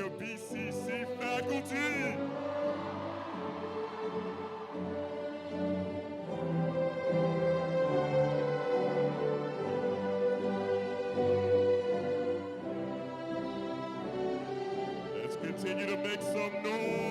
your BCC faculty. Let's continue to make some noise.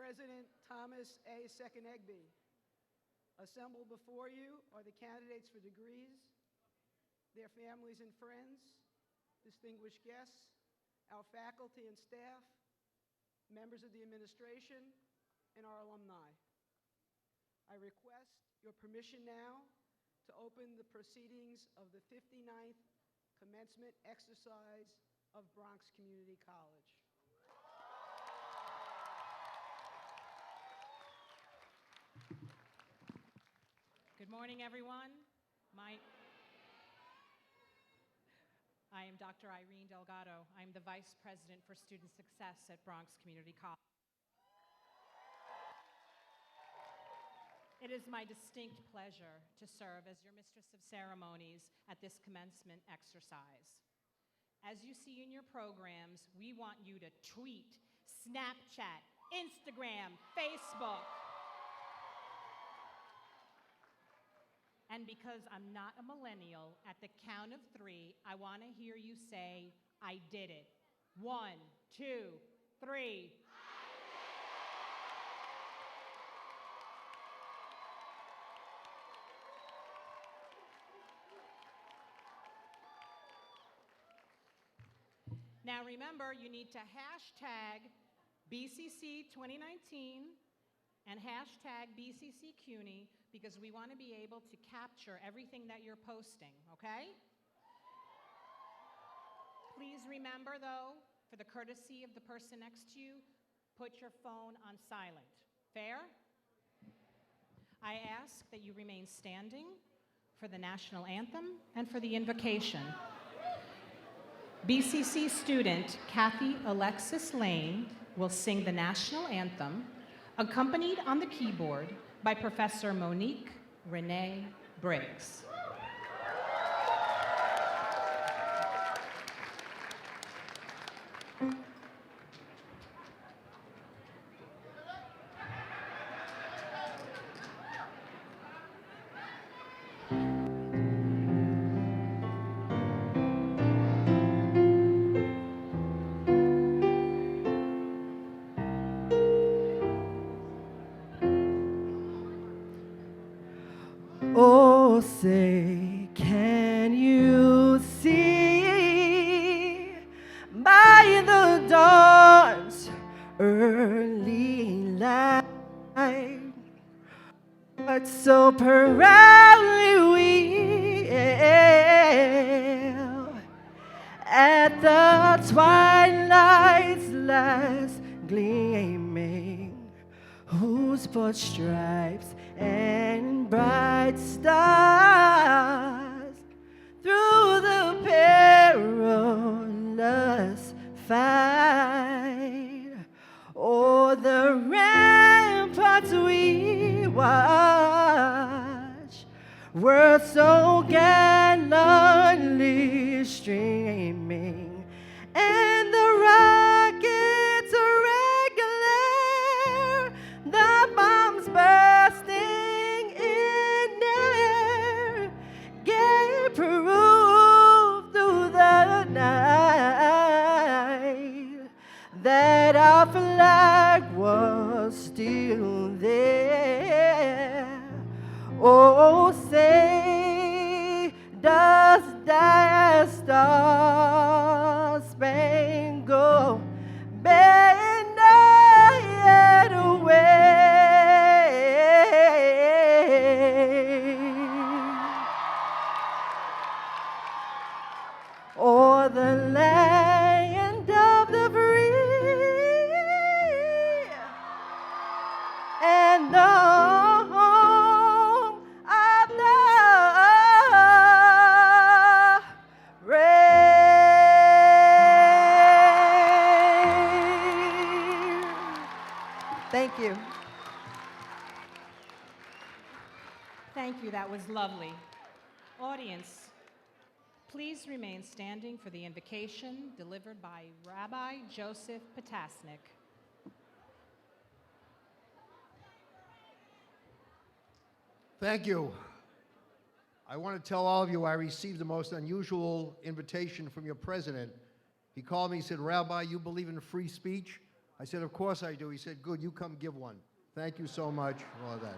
President Thomas A. Seconegby. Assembled before you are the candidates for degrees, their families and friends, distinguished guests, our faculty and staff, members of the administration, and our alumni. I request your permission now to open the proceedings of the 59th Commencement exercise of Bronx Community College. Good morning, everyone. I am Dr. Irene Delgado. I'm the Vice President for Student Success at Bronx Community College. It is my distinct pleasure to serve as your Mistress of Ceremonies at this commencement exercise. As you see in your programs, we want you to tweet, Snapchat, Instagram, Facebook. And because I'm not a millennial, at the count of 3, I want to hear you say, I did it. 1, 2, 3. Now remember, you need to hashtag BCC 2019 and hashtag BCC CUNY because we want to be able to capture everything that you're posting, okay? Please remember, though, for the courtesy of the person next to you, put your phone on silent. Fair? I ask that you remain standing for the national anthem and for the invocation. BCC student Kathy Alexis Lane will sing the national anthem, accompanied on the keyboard by Professor Monique Renee Briggs. Oh, say, can you see by the dawn's early light what so proudly we hailed at the twilight's last gleaming, whose broad stripes and bright stars through the perilous fight o'er the ramparts we watch were so gallantly streaming, and the rockets regular, the bombs bursting in air, gave proof through the night that our flag was still there. Oh, say, does that star-spangled banner yet wave o'er the land of the free and the home of the brave? Thank you. Thank you, that was lovely. Audience, please remain standing for the invocation delivered by Rabbi Joseph Potasnik. Thank you. I want to tell all of you I received the most unusual invitation from your president. He called me, he said, Rabbi, you believe in free speech? I said, of course I do. He said, good, you come give one. Thank you so much for that.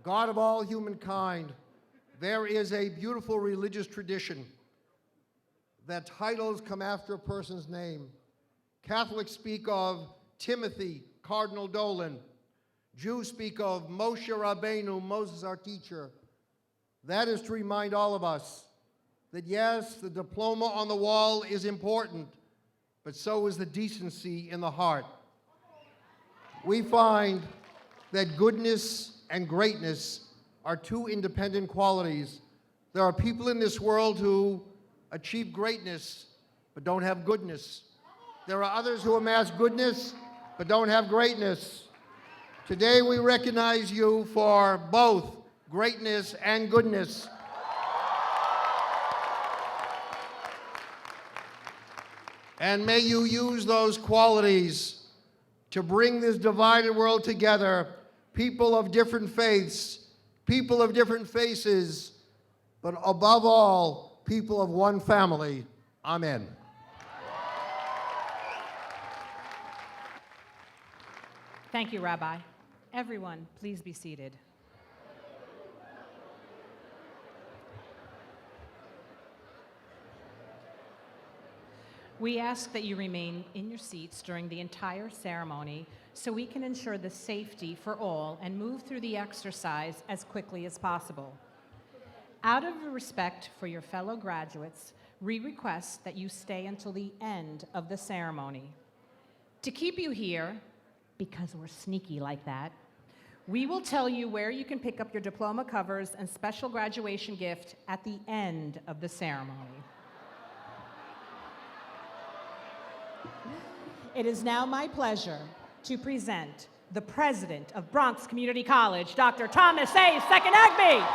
God of all humankind, there is a beautiful religious tradition that titles come after a person's name. Catholics speak of Timothy, Cardinal Dolan. Jews speak of Moshe Rabbeinu, Moses our teacher. That is to remind all of us that yes, the diploma on the wall is important, but so is the decency in the heart. We find that goodness and greatness are two independent qualities. There are people in this world who achieve greatness but don't have goodness. There are others who amass goodness but don't have greatness. Today we recognize you for both greatness and goodness. And may you use those qualities to bring this divided world together, people of different faiths, people of different faces, but above all, people of one family. Amen. Thank you, Rabbi. Everyone, please be seated. We ask that you remain in your seats during the entire ceremony so we can ensure the safety for all and move through the exercise as quickly as possible. Out of respect for your fellow graduates, we request that you stay until the end of the ceremony. To keep you here, because we're sneaky like that, we will tell you where you can pick up your diploma covers and special graduation gift at the end of the ceremony. It is now my pleasure to present the president of Bronx Community College, Dr. Thomas A. Second Agby.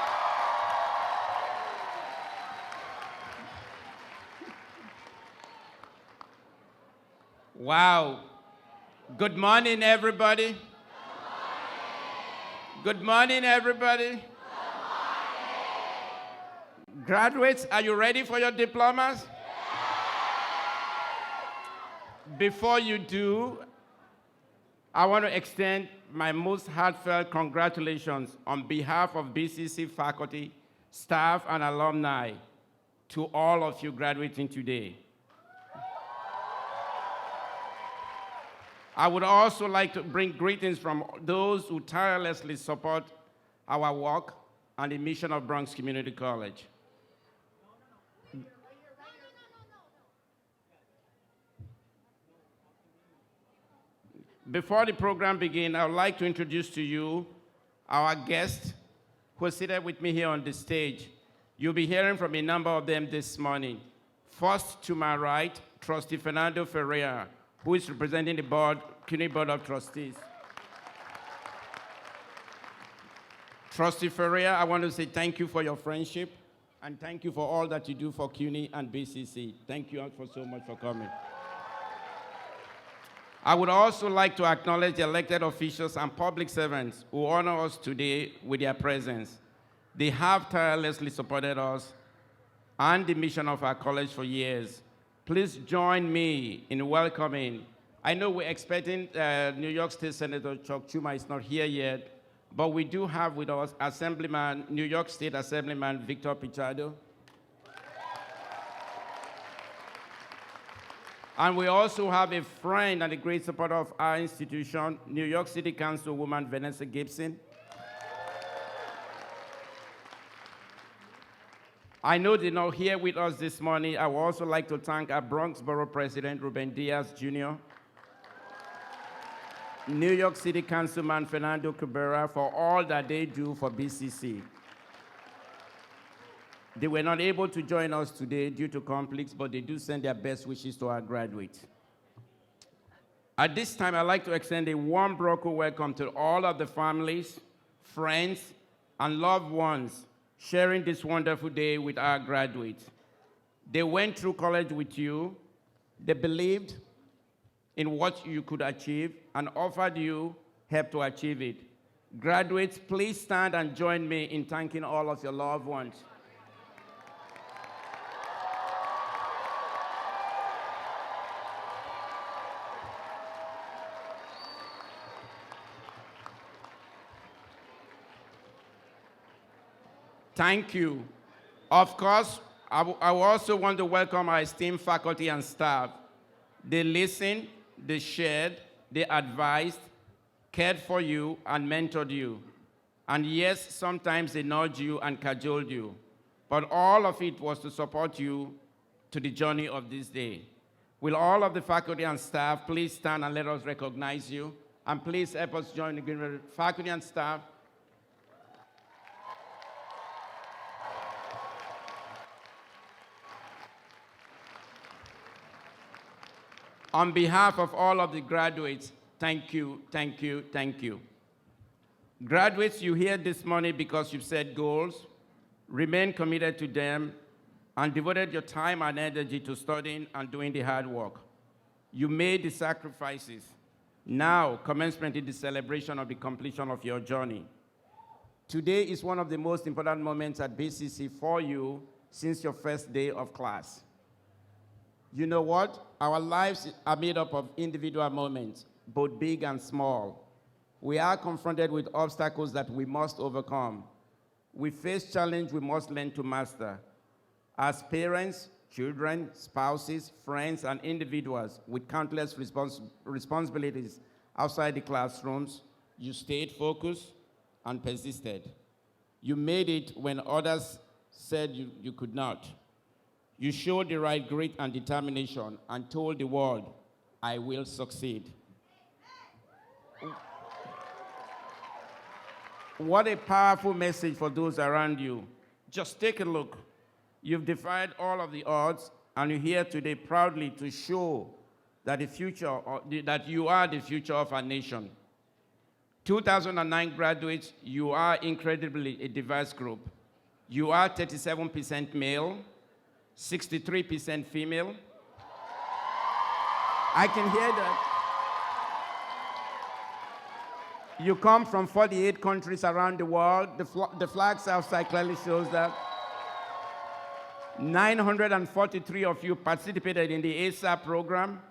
Wow. Good morning, everybody. Good morning, everybody. Graduates, are you ready for your diplomas? Before you do, I want to extend my most heartfelt congratulations on behalf of BCC faculty, staff, and alumni to all of you graduating today. I would also like to bring greetings from those who tirelessly support our work and the mission of Bronx Community College. Before the program begins, I would like to introduce to you our guests who are seated with me here on the stage. You'll be hearing from a number of them this morning. First, to my right, Trustee Fernando Ferreira, who is representing the CUNY Board of Trustees. Trustee Ferreira, I want to say thank you for your friendship, and thank you for all that you do for CUNY and BCC. Thank you for so much for coming. I would also like to acknowledge the elected officials and public servants who honor us today with their presence. They have tirelessly supported us and the mission of our college for years. Please join me in welcoming. I know we're expecting New York State Senator Chuck Schumer is not here yet, but we do have with us New York State Assemblyman Victor Pichado. And we also have a friend and a great supporter of our institution, New York City Councilwoman Vanessa Gibson. I know they're not here with us this morning. I would also like to thank our Bronx Borough President, Ruben Diaz Jr., New York City Councilman Fernando Cabrera for all that they do for BCC. They were not able to join us today due to conflicts, but they do send their best wishes to our graduates. At this time, I'd like to extend a warm Bronco welcome to all of the families, friends, and loved ones sharing this wonderful day with our graduates. They went through college with you, they believed in what you could achieve, and offered you help to achieve it. Graduates, please stand and join me in thanking all of your loved ones. Thank you. Of course, I also want to welcome our esteemed faculty and staff. They listened, they shared, they advised, cared for you, and mentored you. And yes, sometimes they nudged you and cajoled you. But all of it was to support you to the journey of this day. Will all of the faculty and staff please stand and let us recognize you? And please help us join the green faculty and staff. On behalf of all of the graduates, thank you, thank you, thank you. Graduates, you here this morning because you've set goals, remain committed to them, and devoted your time and energy to studying and doing the hard work. You made the sacrifices. Now, commencement is the celebration of the completion of your journey. Today is one of the most important moments at BCC for you since your first day of class. You know what? Our lives are made up of individual moments, both big and small. We are confronted with obstacles that we must overcome. We face challenges we must learn to master. As parents, children, spouses, friends, and individuals with countless responsibilities outside the classrooms, you stayed focused and persisted. You made it when others said you could not. You showed the right grit and determination and told the world, I will succeed. What a powerful message for those around you. Just take a look. You've defied all of the odds, and you're here today proudly to show that that you are the future of our nation. 2009 graduates, you are incredibly a diverse group. You are 37% male, 63% female. I can hear that. You come from 48 countries around the world. The flags outside clearly shows that. 943 of you participated in the ASAP program.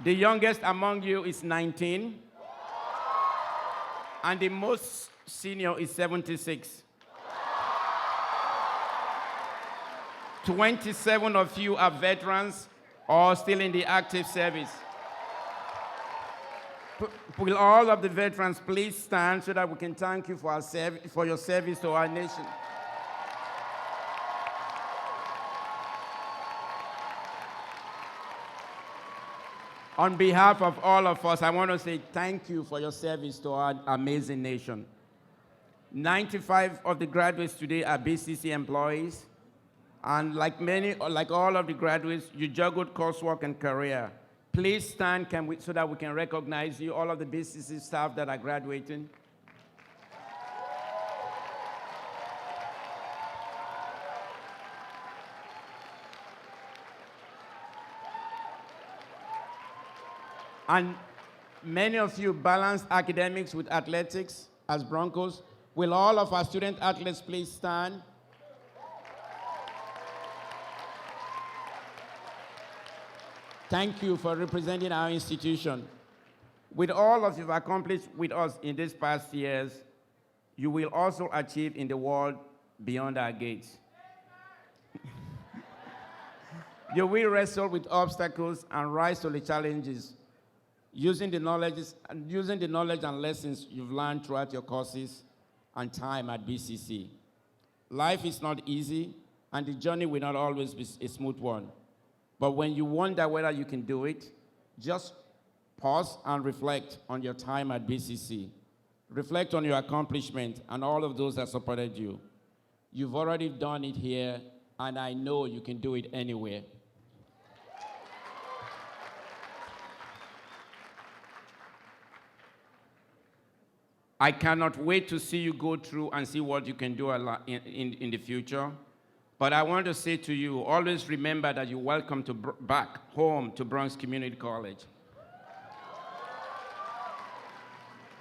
The youngest among you is 19. And the most senior is 76. 27 of you are veterans or still in the active service. Will all of the veterans please stand so that we can thank you for your service to our nation? On behalf of all of us, I want to say thank you for your service to our amazing nation. 95 of the graduates today are BCC employees. And like all of the graduates, you juggled coursework and career. Please stand so that we can recognize you, all of the BCC staff that are graduating. And many of you balanced academics with athletics as Broncos. Will all of our student athletes please stand? Thank you for representing our institution. With all of you have accomplished with us in these past years, you will also achieve in the world beyond our gates. You will wrestle with obstacles and rise to the challenges using the knowledge and lessons you've learned throughout your courses and time at BCC. Life is not easy, and the journey will not always be a smooth one. But when you wonder whether you can do it, just pause and reflect on your time at BCC. Reflect on your accomplishment and all of those that supported you. You've already done it here, and I know you can do it anywhere. I cannot wait to see you go through and see what you can do in the future. But I want to say to you, always remember that you're welcome back home to Bronx Community College.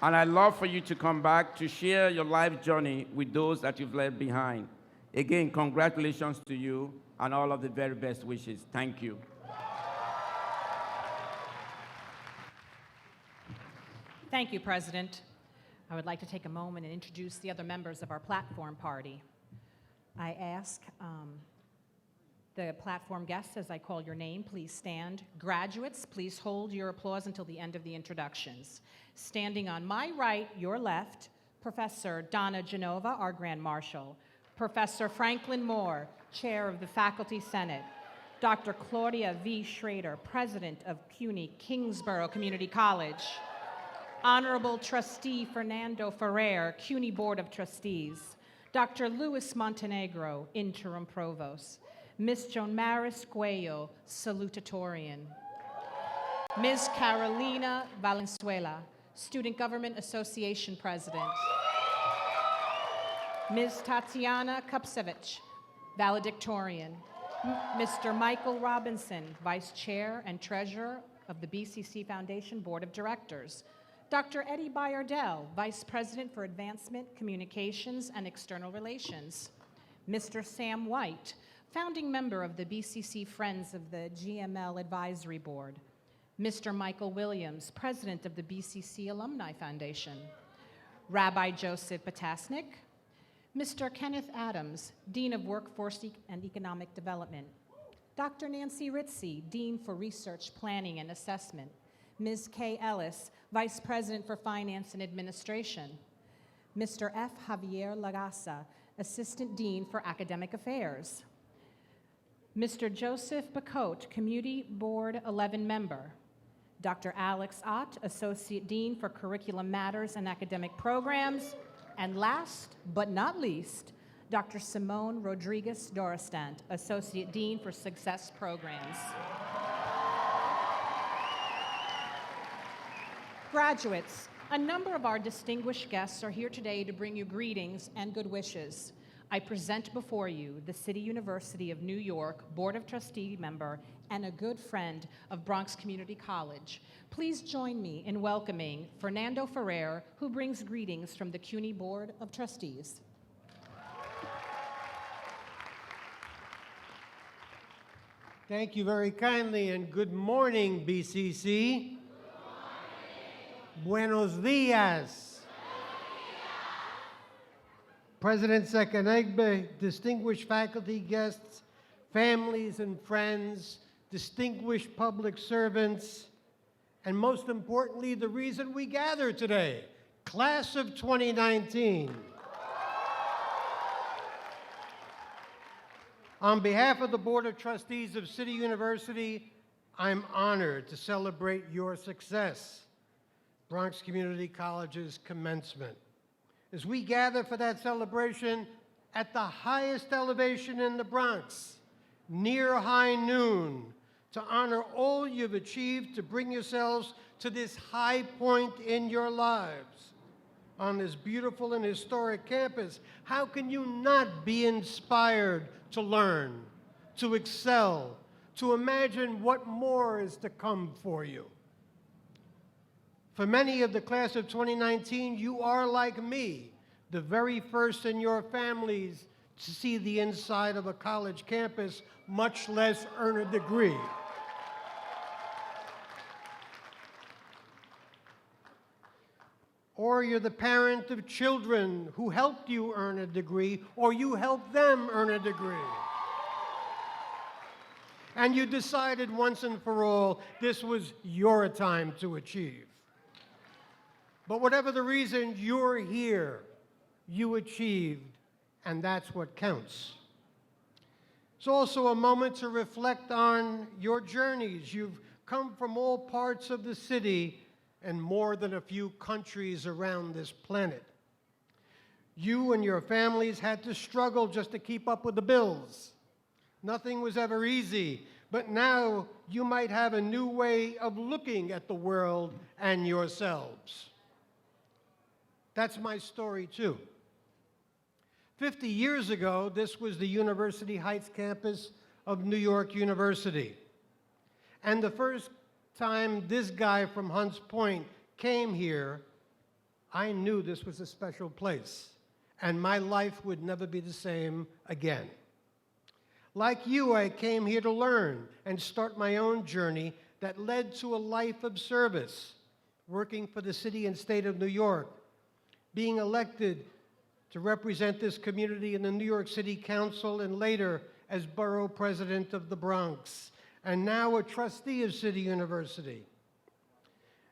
And I'd love for you to come back to share your life journey with those that you've left behind. Again, congratulations to you and all of the very best wishes. Thank you. Thank you, President. I would like to take a moment and introduce the other members of our platform party. I ask the platform guests, as I call your name, please stand. Graduates, please hold your applause until the end of the introductions. Standing on my right, your left, Professor Donna Genova, our Grand Marshal. Professor Franklin Moore, Chair of the Faculty Senate. Dr. Claudia V. Schrader, President of CUNY Kingsborough Community College. Honorable Trustee Fernando Ferrer, CUNY Board of Trustees. Dr. Luis Montenegro, Interim Provost. Ms. Joan Maris Cuello, Salutatorian. Ms. Carolina Valenzuela, Student Government Association President. Ms. Tatiana Kupsevich, Valedictorian. Mr. Michael Robinson, Vice Chair and Treasurer of the BCC Foundation Board of Directors. Dr. Eddie Bayardell, Vice President for Advancement, Communications, and External Relations. Mr. Sam White, founding member of the BCC Friends of the GML Advisory Board. Mr. Michael Williams, President of the BCC Alumni Foundation. Rabbi Joseph Potasnik. Mr. Kenneth Adams, Dean of Workforce and Economic Development. Dr. Nancy Ritzy, Dean for Research, Planning, and Assessment. Ms. Kay Ellis, Vice President for Finance and Administration. Mr. F. Javier Lagasa, Assistant Dean for Academic Affairs. Mr. Joseph Bacote, Community Board 11 member. Dr. Alex Ott, Associate Dean for Curriculum Matters and Academic Programs. And last but not least, Dr. Simone Rodriguez Dorastant, Associate Dean for Success Programs. Graduates, a number of our distinguished guests are here today to bring you greetings and good wishes. I present before you the City University of New York Board of Trustee member and a good friend of Bronx Community College. Please join me in welcoming Fernando Ferrer, who brings greetings from the CUNY Board of Trustees. Thank you very kindly, and good morning, BCC. Buenos dias. President Sekenegbe, distinguished faculty guests, families and friends, distinguished public servants, and most importantly, the reason we gather today, Class of 2019. On behalf of the Board of Trustees of City University, I'm honored to celebrate your success, Bronx Community College's commencement. As we gather for that celebration at the highest elevation in the Bronx, near high noon, to honor all you've achieved to bring yourselves to this high point in your lives on this beautiful and historic campus, how can you not be inspired to learn, to excel, to imagine what more is to come for you? For many of the class of 2019, you are like me, the very first in your families to see the inside of a college campus, much less earn a degree. Or you're the parent of children who helped you earn a degree, or you helped them earn a degree. And you decided once and for all, this was your time to achieve. But whatever the reason, you're here, you achieved, and that's what counts. It's also a moment to reflect on your journeys. You've come from all parts of the city and more than a few countries around this planet. You and your families had to struggle just to keep up with the bills. Nothing was ever easy, but now you might have a new way of looking at the world and yourselves. That's my story, too. 50 years ago, this was the University Heights campus of New York University. And the first time this guy from Hunts Point came here, I knew this was a special place, and my life would never be the same again. Like you, I came here to learn and start my own journey that led to a life of service, working for the city and state of New York, being elected to represent this community in the New York City Council and later as borough president of the Bronx, and now a trustee of City University.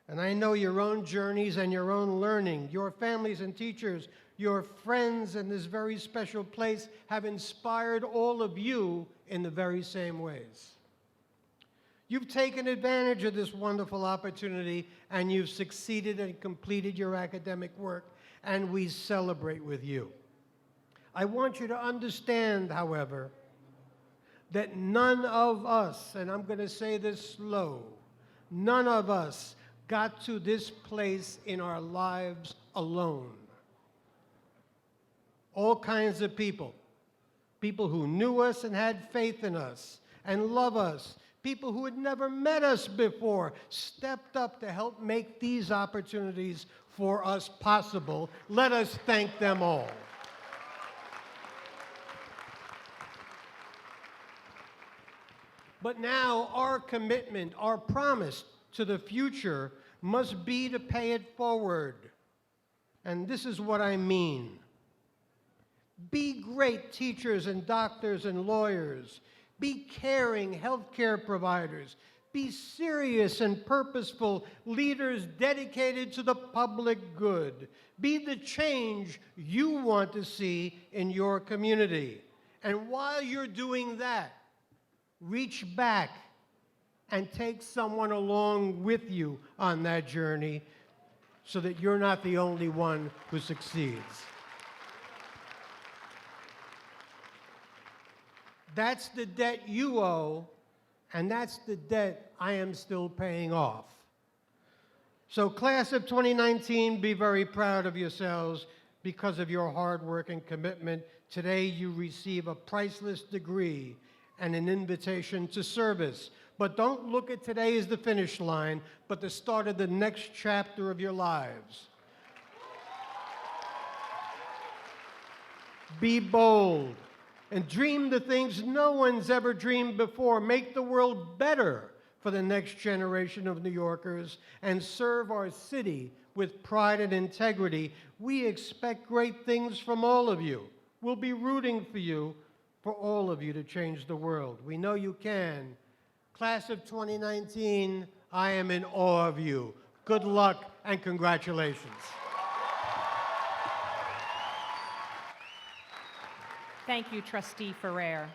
And I know your own journeys and your own learning, your families and teachers, your friends in this very special place have inspired all of you in the very same ways. You've taken advantage of this wonderful opportunity and you've succeeded and completed your academic work, and we celebrate with you. I want you to understand, however, that none of us, and I'm going to say this slow, none of us got to this place in our lives alone. All kinds of people who knew us and had faith in us and love us, people who had never met us before, stepped up to help make these opportunities for us possible. Let us thank them all. But now our commitment, our promise to the future must be to pay it forward. And this is what I mean. Be great teachers and doctors and lawyers. Be caring healthcare providers. Be serious and purposeful leaders dedicated to the public good. Be the change you want to see in your community. And while you're doing that, reach back and take someone along with you on that journey so that you're not the only one who succeeds. That's the debt you owe, and that's the debt I am still paying off. So class of 2019, be very proud of yourselves because of your hard work and commitment. Today you receive a priceless degree and an invitation to service. But don't look at today as the finish line, but the start of the next chapter of your lives. Be bold and dream the things no one's ever dreamed before. Make the world better for the next generation of New Yorkers and serve our city with pride and integrity. We expect great things from all of you. We'll be rooting for you, for all of you to change the world. We know you can. Class of 2019, I am in awe of you. Good luck and congratulations. Thank you, Trustee Ferrer.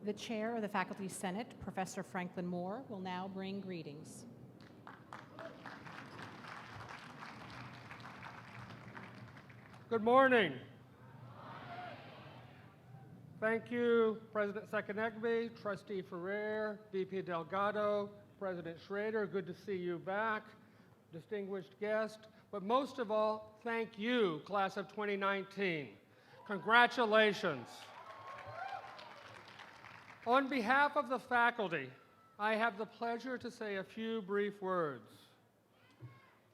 The Chair of the Faculty Senate, Professor Franklin Moore, will now bring greetings. Good morning. Thank you, President Seconegby, Trustee Ferrer, VP Delgado, President Schrader. Good to see you back, distinguished guest. But most of all, thank you, class of 2019. Congratulations. On behalf of the faculty, I have the pleasure to say a few brief words.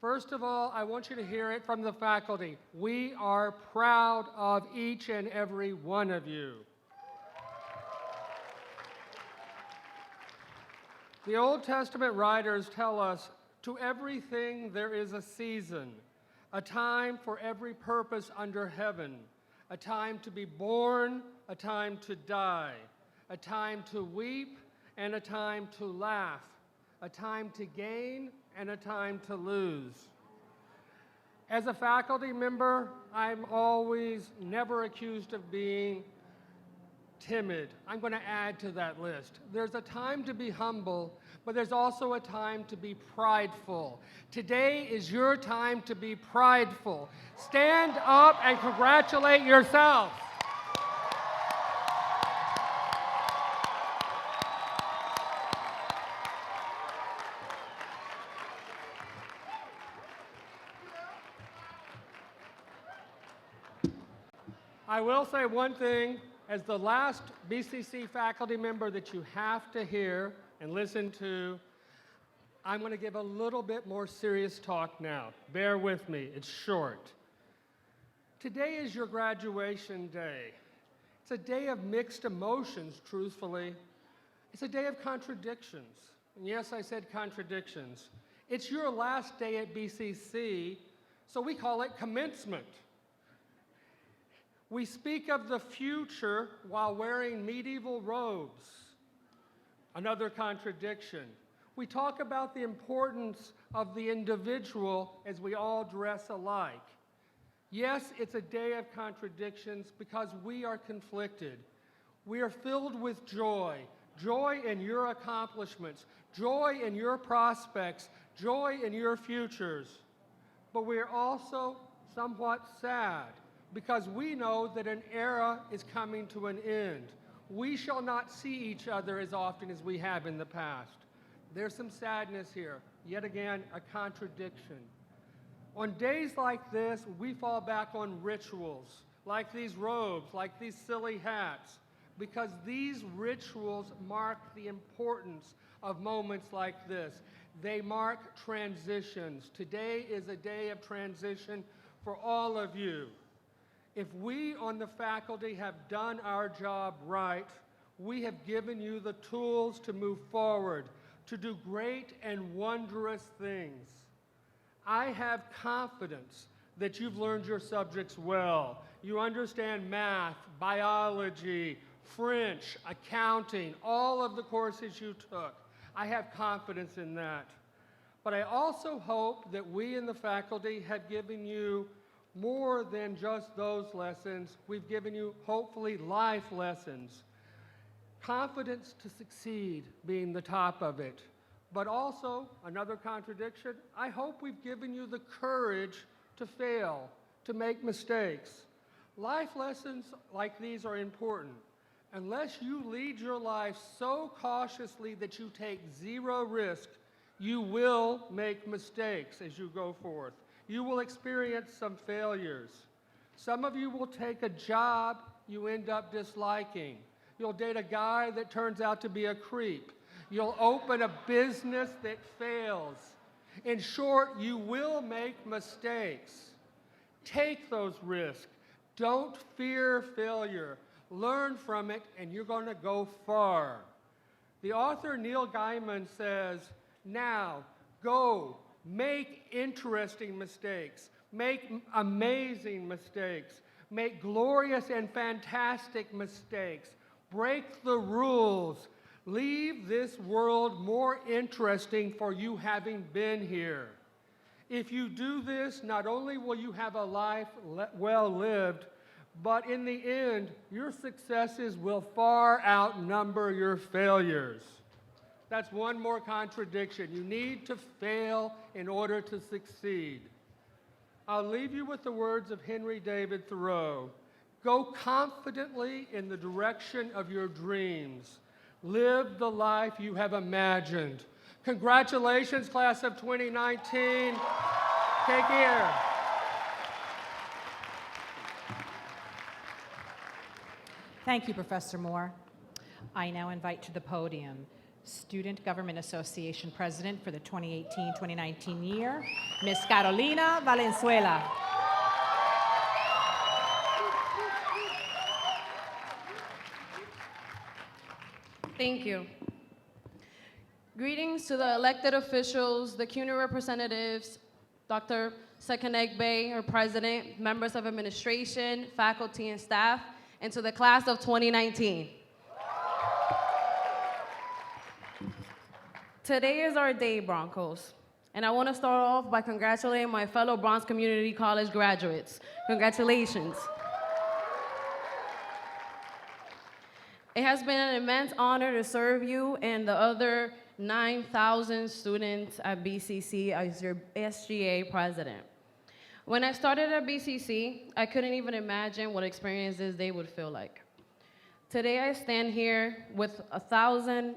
First of all, I want you to hear it from the faculty. We are proud of each and every one of you. The Old Testament writers tell us, to everything there is a season, a time for every purpose under heaven, a time to be born, a time to die, a time to weep and a time to laugh, a time to gain and a time to lose. As a faculty member, I'm always never accused of being timid. I'm going to add to that list. There's a time to be humble, but there's also a time to be prideful. Today is your time to be prideful. Stand up and congratulate yourself. I will say one thing, as the last BCC faculty member that you have to hear and listen to, I'm going to give a little bit more serious talk now. Bear with me, it's short. Today is your graduation day. It's a day of mixed emotions, truthfully. It's a day of contradictions. And yes, I said contradictions. It's your last day at BCC, so we call it commencement. We speak of the future while wearing medieval robes. Another contradiction. We talk about the importance of the individual as we all dress alike. Yes, it's a day of contradictions because we are conflicted. We are filled with joy, joy in your accomplishments, joy in your prospects, joy in your futures. But we are also somewhat sad because we know that an era is coming to an end. We shall not see each other as often as we have in the past. There's some sadness here. Yet again, a contradiction. On days like this, we fall back on rituals, like these robes, like these silly hats, because these rituals mark the importance of moments like this. They mark transitions. Today is a day of transition for all of you. If we on the faculty have done our job right, we have given you the tools to move forward, to do great and wondrous things. I have confidence that you've learned your subjects well. You understand math, biology, French, accounting, all of the courses you took. I have confidence in that. But I also hope that we in the faculty have given you more than just those lessons. We've given you, hopefully, life lessons. Confidence to succeed being the top of it. But also, another contradiction, I hope we've given you the courage to fail, to make mistakes. Life lessons like these are important. Unless you lead your life so cautiously that you take zero risk, you will make mistakes as you go forth. You will experience some failures. Some of you will take a job you end up disliking. You'll date a guy that turns out to be a creep. You'll open a business that fails. In short, you will make mistakes. Take those risks. Don't fear failure. Learn from it, and you're going to go far. The author Neil Gaiman says, now, go, make interesting mistakes, make amazing mistakes, make glorious and fantastic mistakes, break the rules, leave this world more interesting for you having been here. If you do this, not only will you have a life well lived, but in the end, your successes will far outnumber your failures. That's one more contradiction. You need to fail in order to succeed. I'll leave you with the words of Henry David Thoreau. Go confidently in the direction of your dreams. Live the life you have imagined. Congratulations, class of 2019. Take care. Thank you, Professor Moore. I now invite to the podium Student Government Association President for the 2018-2019 year, Ms. Carolina Valenzuela. Thank you. Greetings to the elected officials, the CUNY representatives, Dr. Sekenegbe, our president, members of administration, faculty, and staff, and to the class of 2019. Today is our day, Broncos, and I want to start off by congratulating my fellow Bronx Community College graduates. Congratulations. It has been an immense honor to serve you and the other 9,000 students at BCC as your SGA president. When I started at BCC, I couldn't even imagine what experiences they would feel like. Today I stand here with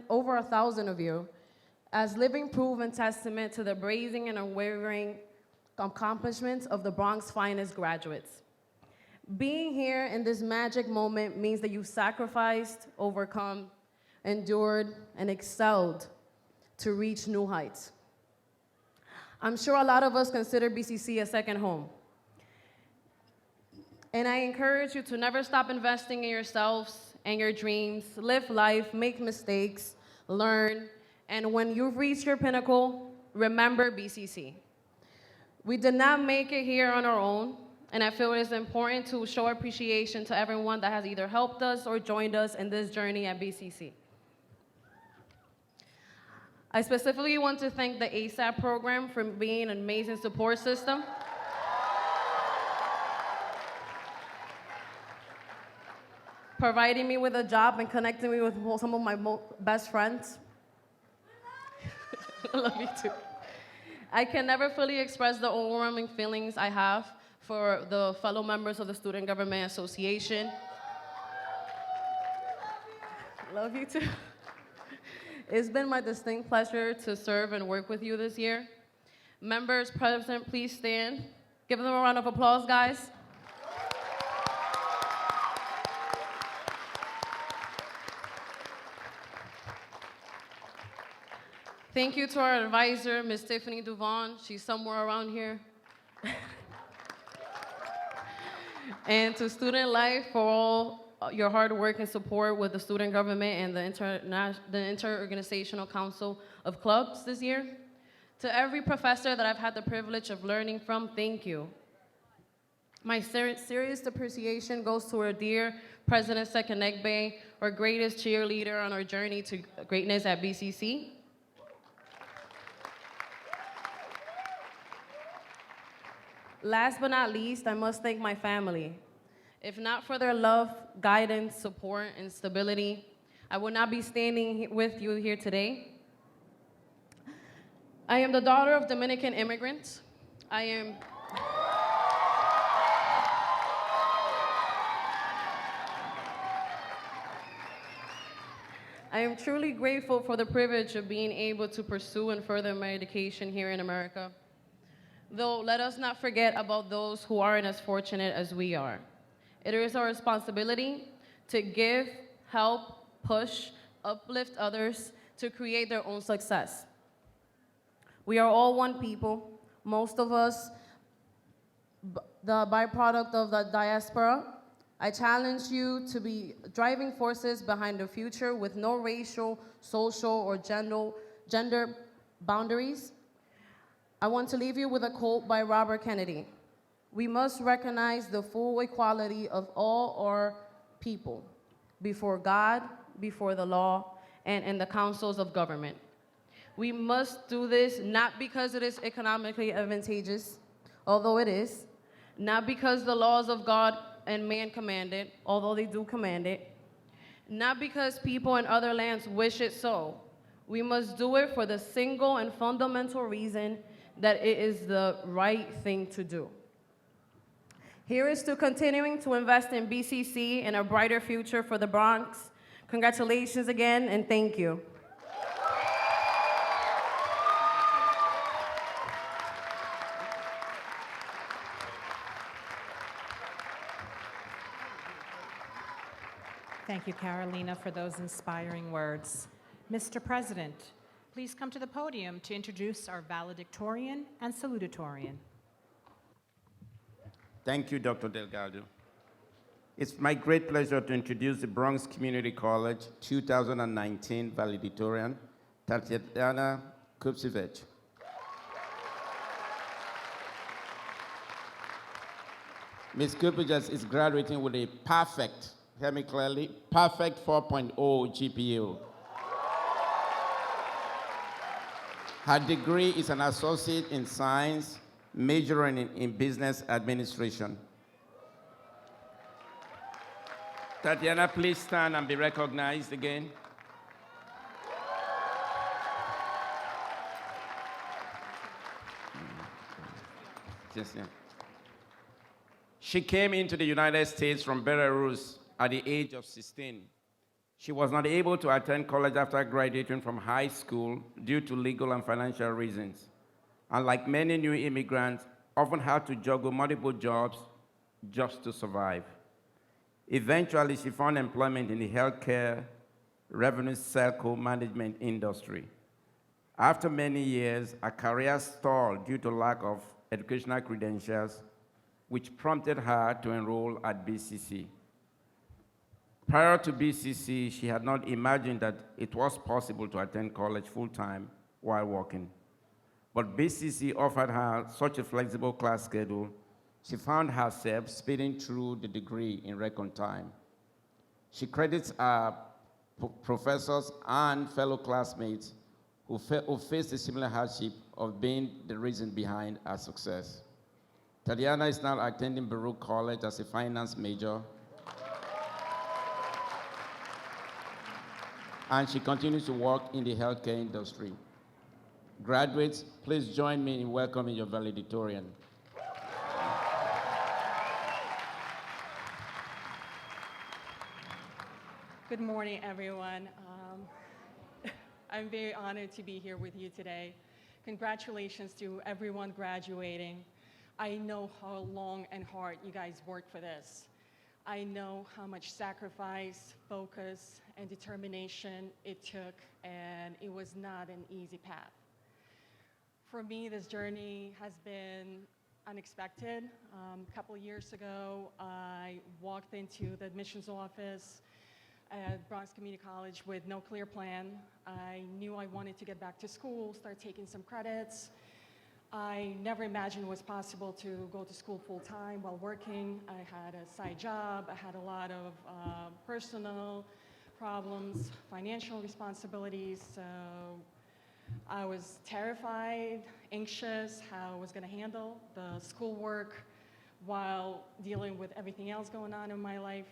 over 1,000 of you as living proof and testament to the brazen and unwavering accomplishments of the Bronx finest graduates. Being here in this magic moment means that you sacrificed, overcome, endured, and excelled to reach new heights. I'm sure a lot of us consider BCC a second home. And I encourage you to never stop investing in yourselves and your dreams. Live life, make mistakes, learn, and when you've reached your pinnacle, remember BCC. We did not make it here on our own, and I feel it is important to show appreciation to everyone that has either helped us or joined us in this journey at BCC. I specifically want to thank the ASAP program for being an amazing support system. Providing me with a job and connecting me with some of my best friends. I love you too. I can never fully express the overwhelming feelings I have for the fellow members of the Student Government Association. Love you too. It's been my distinct pleasure to serve and work with you this year. Members present, please stand. Give them a round of applause, guys. Thank you to our advisor, Ms. Tiffany Duvon. She's somewhere around here. And to Student Life for all your hard work and support with the student government and the Inter-Organizational Council of Clubs this year. To every professor that I've had the privilege of learning from, thank you. My serious appreciation goes to our dear President Second Egbe, our greatest cheerleader on our journey to greatness at BCC. Last but not least, I must thank my family. If not for their love, guidance, support, and stability, I would not be standing with you here today. I am the daughter of Dominican immigrants. I am truly grateful for the privilege of being able to pursue and further my education here in America. Though, let us not forget about those who aren't as fortunate as we are. It is our responsibility to give, help, push, uplift others to create their own success. We are all one people, most of us the byproduct of the diaspora. I challenge you to be driving forces behind the future with no racial, social, or gender boundaries. I want to leave you with a quote by Robert Kennedy. We must recognize the full equality of all our people before God, before the law, and in the councils of government. We must do this not because it is economically advantageous, although it is, not because the laws of God and man command it, although they do command it, not because people in other lands wish it so. We must do it for the single and fundamental reason that it is the right thing to do. Here is to continuing to invest in BCC and a brighter future for the Bronx. Congratulations again, and thank you. Thank you, Carolina, for those inspiring words. Mr. President, please come to the podium to introduce our valedictorian and salutatorian. Thank you, Dr. Delgado. It's my great pleasure to introduce the Bronx Community College 2019 valedictorian, Tatiana Kupsevich. Ms. Kupsevich is graduating with a perfect, hear me clearly, perfect 4.0 GPA. Her degree is an associate in science, majoring in business administration. Tatiana, please stand and be recognized again. Yes, yeah. She came into the United States from Belarus at the age of 16. She was not able to attend college after graduating from high school due to legal and financial reasons. And like many new immigrants, often had to juggle multiple jobs just to survive. Eventually, she found employment in the healthcare, revenue cycle management industry. After many years, her career stalled due to lack of educational credentials, which prompted her to enroll at BCC. Prior to BCC, she had not imagined that it was possible to attend college full-time while working. But BCC offered her such a flexible class schedule, she found herself speeding through the degree in record time. She credits her professors and fellow classmates who faced a similar hardship of being the reason behind her success. Tatiana is now attending Baruch College as a finance major, and she continues to work in the healthcare industry. Graduates, please join me in welcoming your valedictorian. Good morning, everyone. I'm very honored to be here with you today. Congratulations to everyone graduating. I know how long and hard you guys worked for this. I know how much sacrifice, focus, and determination it took, and it was not an easy path. For me, this journey has been unexpected. A couple of years ago, I walked into the admissions office at Bronx Community College with no clear plan. I knew I wanted to get back to school, start taking some credits. I never imagined it was possible to go to school full-time while working. I had a side job. I had a lot of personal problems, financial responsibilities. So I was terrified, anxious, how I was going to handle the schoolwork while dealing with everything else going on in my life.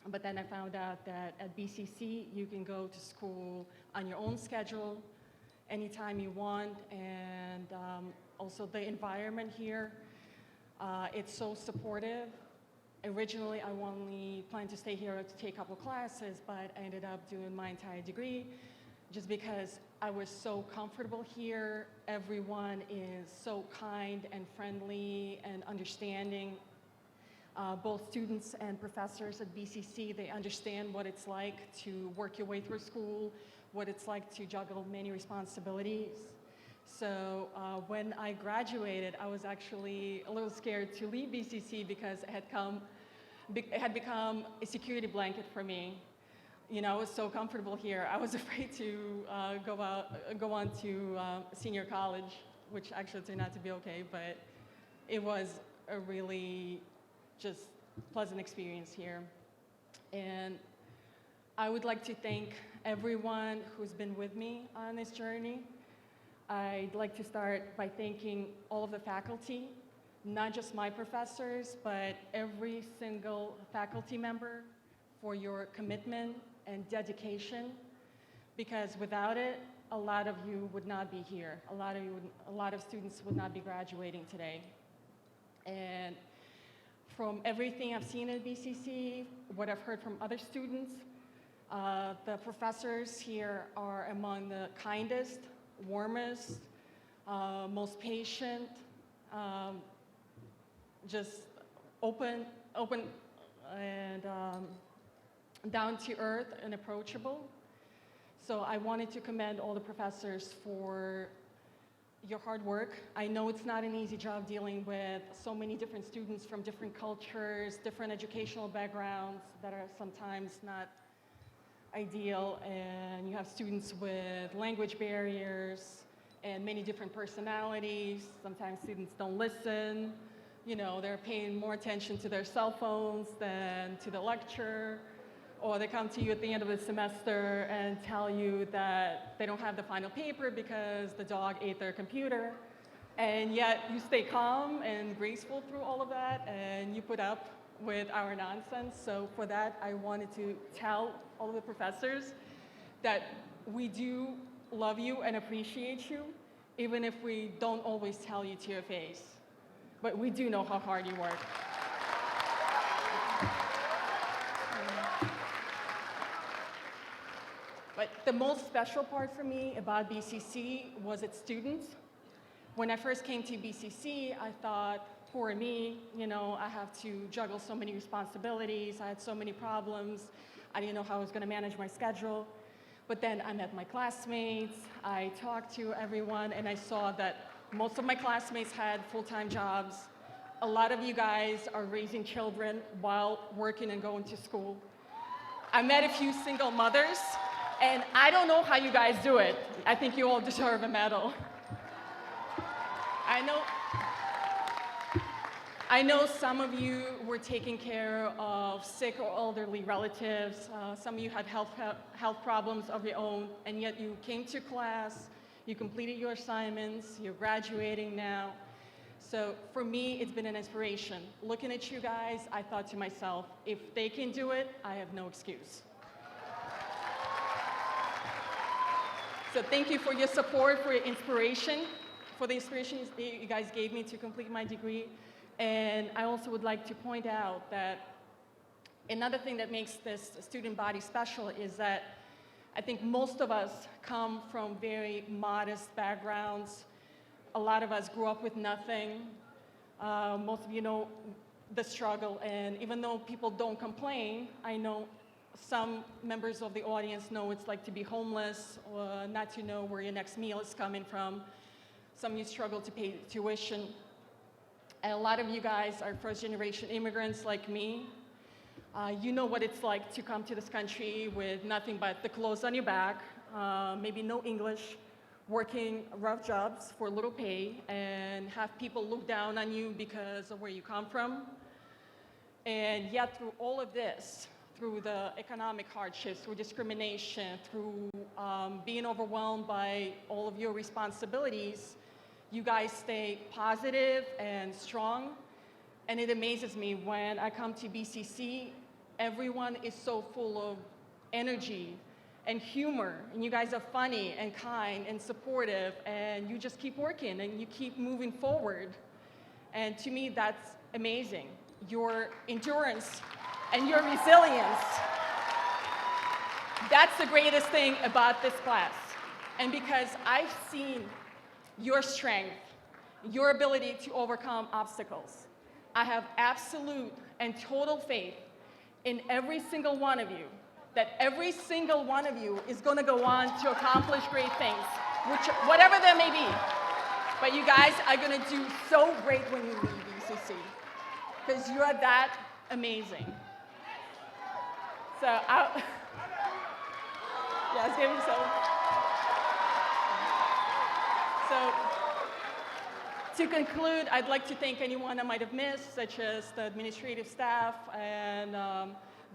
But then I found out that at BCC, you can go to school on your own schedule, anytime you want, and also the environment here, it's so supportive. Originally, I only planned to stay here to take a couple classes, but I ended up doing my entire degree just because I was so comfortable here. Everyone is so kind and friendly and understanding. Both students and professors at BCC, they understand what it's like to work your way through school, what it's like to juggle many responsibilities. So when I graduated, I was actually a little scared to leave BCC because it had become a security blanket for me. You know, I was so comfortable here. I was afraid to go on to senior college, which actually turned out to be okay, but it was a really just pleasant experience here. And I would like to thank everyone who's been with me on this journey. I'd like to start by thanking all of the faculty, not just my professors, but every single faculty member for your commitment and dedication, because without it, a lot of you would not be here. A lot of students would not be graduating today. And from everything I've seen at BCC, what I've heard from other students, the professors here are among the kindest, warmest, most patient, just open and down to earth and approachable. So I wanted to commend all the professors for your hard work. I know it's not an easy job dealing with so many different students from different cultures, different educational backgrounds that are sometimes not ideal, and you have students with language barriers and many different personalities. Sometimes students don't listen. You know, they're paying more attention to their cell phones than to the lecture. Or they come to you at the end of the semester and tell you that they don't have the final paper because the dog ate their computer. And yet you stay calm and graceful through all of that, and you put up with our nonsense. So for that, I wanted to tell all of the professors that we do love you and appreciate you, even if we don't always tell you to your face. But we do know how hard you work. But the most special part for me about BCC was its students. When I first came to BCC, I thought, poor me, you know, I have to juggle so many responsibilities. I had so many problems. I didn't know how I was going to manage my schedule. But then I met my classmates, I talked to everyone, and I saw that most of my classmates had full-time jobs. A lot of you guys are raising children while working and going to school. I met a few single mothers, and I don't know how you guys do it. I think you all deserve a medal. I know some of you were taking care of sick or elderly relatives. Some of you had health problems of your own, and yet you came to class, you completed your assignments, you're graduating now. So for me, it's been an inspiration. Looking at you guys, I thought to myself, if they can do it, I have no excuse. So thank you for your support, for your inspiration, for the inspiration you guys gave me to complete my degree. And I also would like to point out that another thing that makes this student body special is that I think most of us come from very modest backgrounds. A lot of us grew up with nothing. Most of you know the struggle, and even though people don't complain, I know some members of the audience know it's like to be homeless, or not to know where your next meal is coming from. Some of you struggle to pay tuition. And a lot of you guys are first-generation immigrants like me. You know what it's like to come to this country with nothing but the clothes on your back, maybe no English, working rough jobs for little pay, and have people look down on you because of where you come from. And yet through all of this, through the economic hardships, through discrimination, through being overwhelmed by all of your responsibilities, you guys stay positive and strong. And it amazes me when I come to BCC, everyone is so full of energy and humor, and you guys are funny and kind and supportive, and you just keep working and you keep moving forward. And to me, that's amazing. Your endurance and your resilience, that's the greatest thing about this class. And because I've seen your strength, your ability to overcome obstacles, I have absolute and total faith in every single one of you, that every single one of you is going to go on to accomplish great things, whatever that may be. But you guys are going to do so great when you leave BCC, because you are that amazing. So, yes, give me some. So, to conclude, I'd like to thank anyone I might have missed, such as the administrative staff and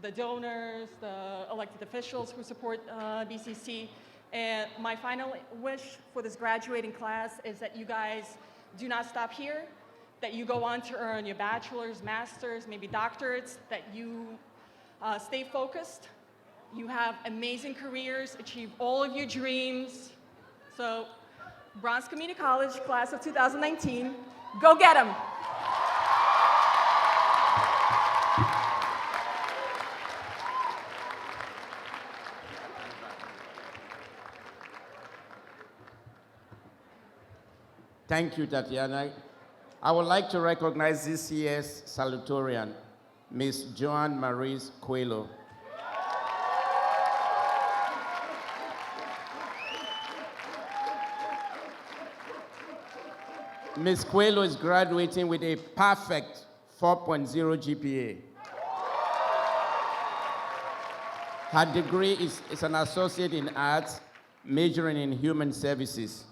the donors, the elected officials who support BCC. And my final wish for this graduating class is that you guys do not stop here, that you go on to earn your bachelor's, master's, maybe doctorates, that you stay focused, you have amazing careers, achieve all of your dreams. So, Bronx Community College, class of 2019, go get them! Thank you, Tatiana. I would like to recognize this year's salutatorian, Ms. Joan Marie Coelho. Ms. Coelho is graduating with a perfect 4.0 GPA. Her degree is an associate in arts, majoring in human services.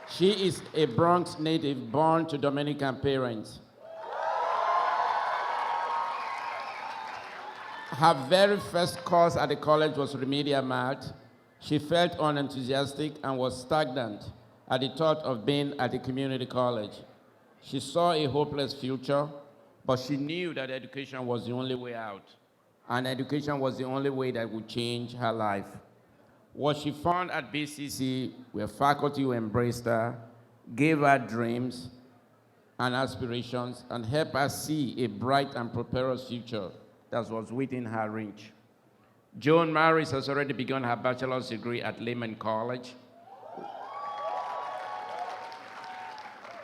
She is a Bronx native born to Dominican parents. Her very first course at the college was remedial math. She felt unenthusiastic and was stagnant at the thought of being at the community college. She saw a hopeless future, but she knew that education was the only way out, and education was the only way that would change her life. What she found at BCC were faculty who embraced her, gave her dreams and aspirations, and helped her see a bright and prosperous future that was within her reach. Joan Maris has already begun her bachelor's degree at Lehman College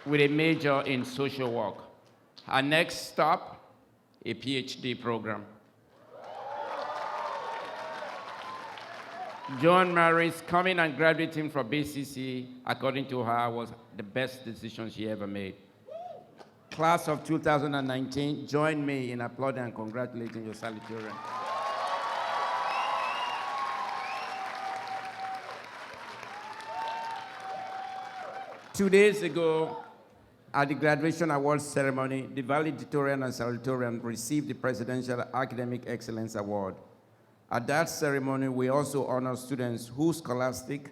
with a major in social work. Her next stop, a PhD program. Joan Maris coming and graduating from BCC, according to her, was the best decision she ever made. Class of 2019, join me in applauding and congratulating your salutatorian. 2 days ago, at the graduation awards ceremony, the valedictorian and salutatorian received the Presidential Academic Excellence Award. At that ceremony, we also honor students whose scholastic,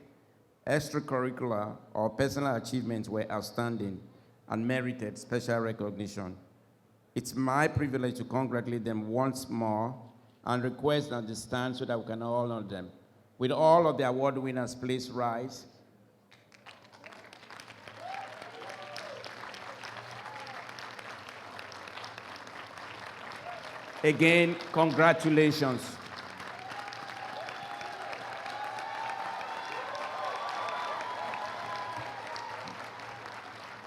extracurricular, or personal achievements were outstanding and merited special recognition. It's my privilege to congratulate them once more and request that they stand so that we can all honor them. Will all of the award winners please rise? Again, congratulations.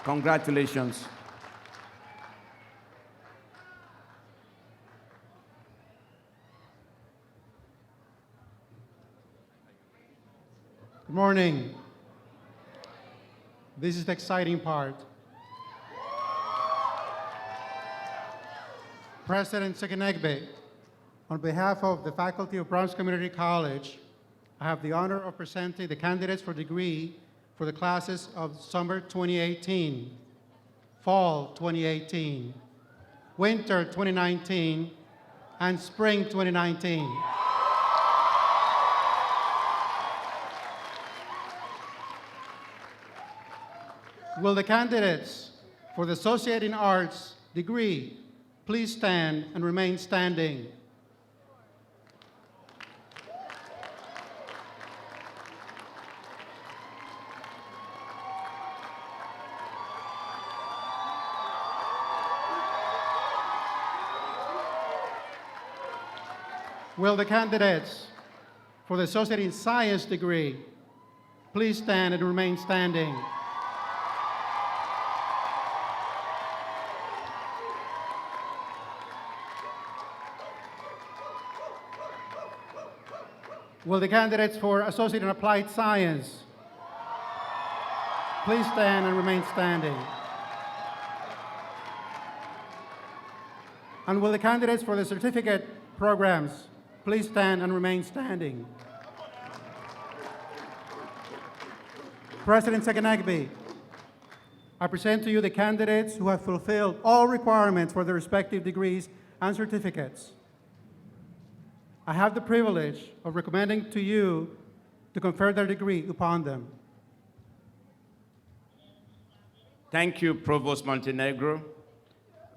Congratulations. Good morning. This is the exciting part. President Sekenegbe, on behalf of the faculty of Bronx Community College, I have the honor of presenting the candidates for degree for the classes of summer 2018, fall 2018, winter 2019, and spring 2019. Will the candidates for the Associate in Arts degree please stand and remain standing? Will the candidates for the Associate in Science degree please stand and remain standing? Will the candidates for Associate in Applied Science please stand and remain standing? And will the candidates for the certificate programs please stand and remain standing? President Sekenegbe, I present to you the candidates who have fulfilled all requirements for their respective degrees and certificates. I have the privilege of recommending to you to confer their degree upon them. Thank you, Provost Montenegro.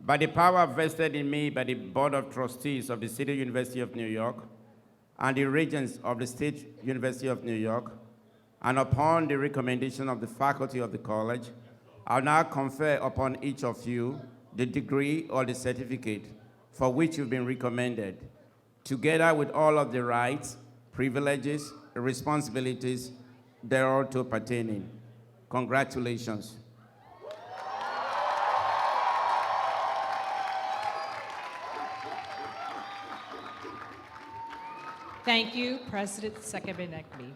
By the power vested in me by the Board of Trustees of the City University of New York and the Regents of the State University of New York, and upon the recommendation of the faculty of the college, I'll now confer upon each of you the degree or the certificate for which you've been recommended, together with all of the rights, privileges, responsibilities thereto pertaining. Congratulations. Thank you, President Sekenegbe.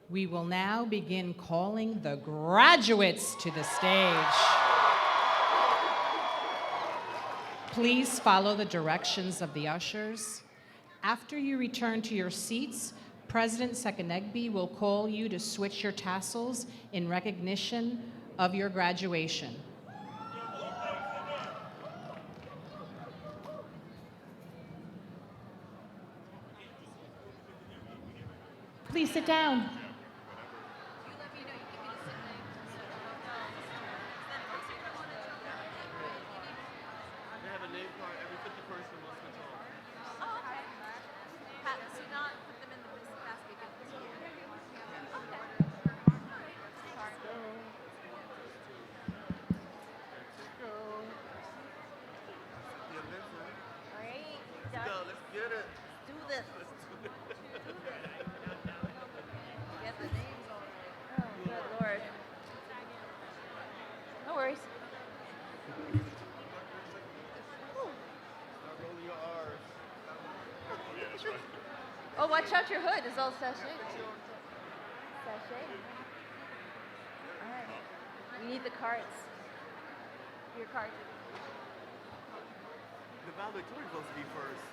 We will now begin calling the graduates to the stage. Please follow the directions of the ushers. After you return to your seats, President Sekenegbe will call you to switch your tassels in recognition of your graduation. Please sit down. Oh, watch out, your hood is all sachet. Sachet. All right. We need the cards. Your card. The valedictorian is supposed to be first.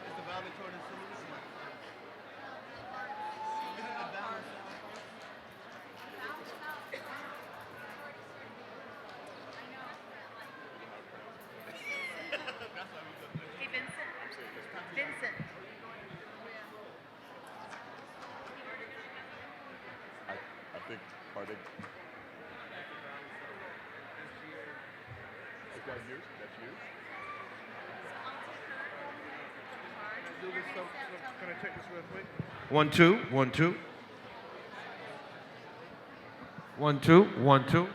Is the valedictorian salute? Isn't the Hey, Vincent. Vincent. I think, are they? Is that you? That's you? Can I check this real quick? 1, 2, 1, 2. 1, 2, 1, 2.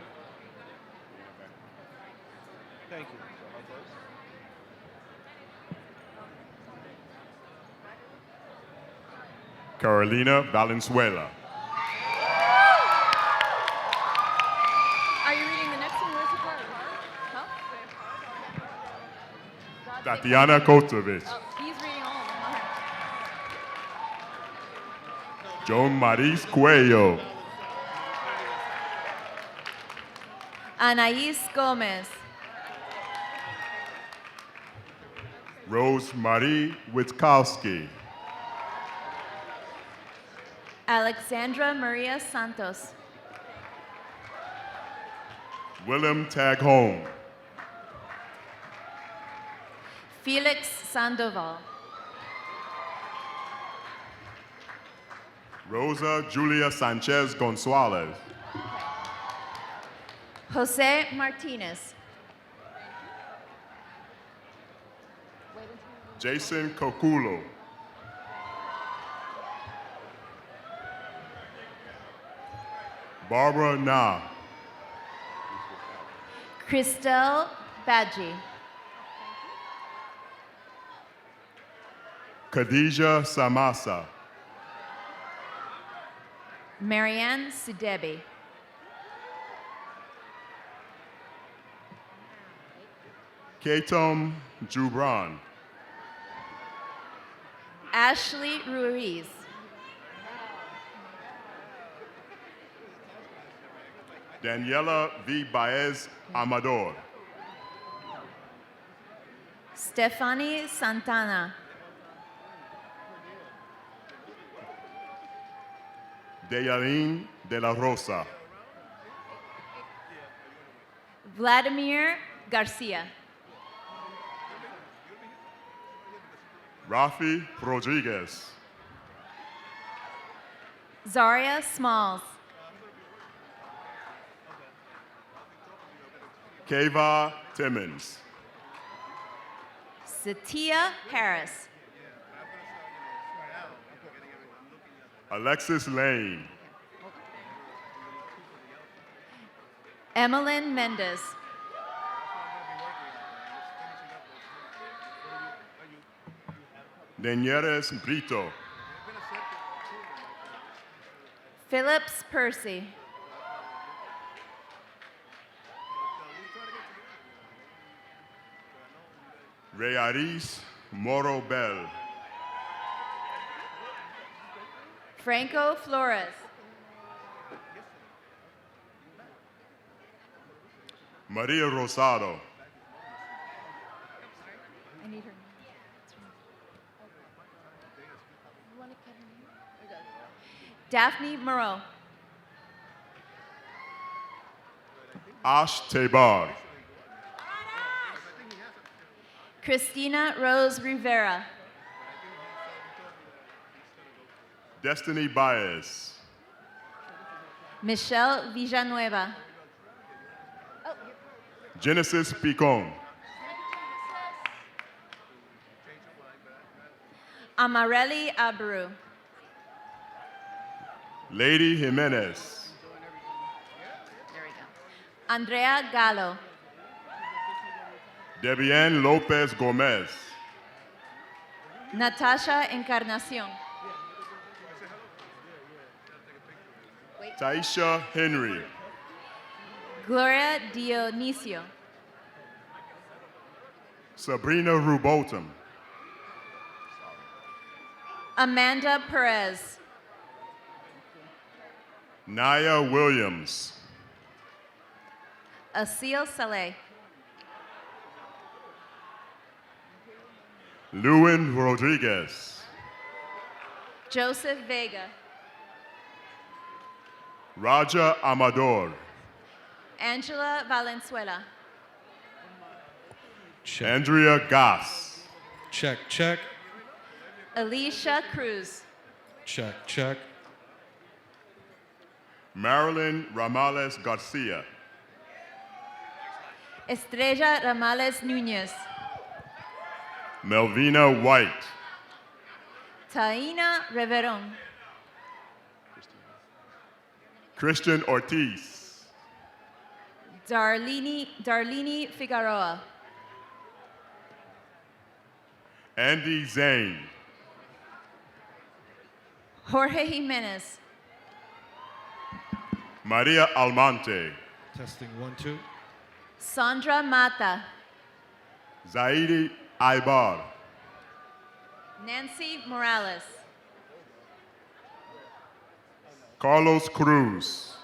Thank you. Carolina Valenzuela. Are you reading the next one? Where's the card? Huh? Tatiana Kotovich. Oh, he's reading all of them. All right. Joan Maris Cuello. Anais Gomez. Rose Marie Witkowski. Alexandra Maria Santos. Willem Taghome. Felix Sandoval. Rosa Julia Sanchez Gonzalez. Jose Martinez. Jason Kokulo. Barbara Na. Christelle Badji. Khadija Samasa. Marianne Sidebi. Ketum Jubran. Ashley Ruiz. Daniela V. Baez Amador. Stephanie Santana. Deyarin de la Rosa. Vladimir Garcia. Rafi Rodriguez. Zaria Smalls. Keva Timmons. Satia Harris. Alexis Lane. Emmeline Mendez. Nenieres Brito. Phillips Percy. Reyaris Moro Bell. Franco Flores. Maria Rosado. I need her. Daphne Moreau. Ash Tebar. Christina Rose Rivera. Destiny Baez. Michelle Villanueva. Genesis Picon. Amarelli Abreu. Lady Jimenez. There we go. Andrea Gallo. Debian Lopez Gomez. Natasha Encarnacion. Taisha Henry. Gloria Dionisio. Sabrina Rubotum. Amanda Perez. Naya Williams. Asil Saleh. Lewin Rodriguez. Joseph Vega. Raja Amador. Angela Valenzuela. Check. Andrea Goss. Check, check, Alicia Cruz. check, check. Marilyn Ramales Garcia. Estrella Ramales Núñez. Melvina White. Taina Reveron. Christian Ortiz. Darlene Figueroa. Andy Zane. Jorge Jimenez. Maria Almonte. Testing 1, 2. Sandra Mata. Zaidi Aibar. Nancy Morales. Carlos Cruz.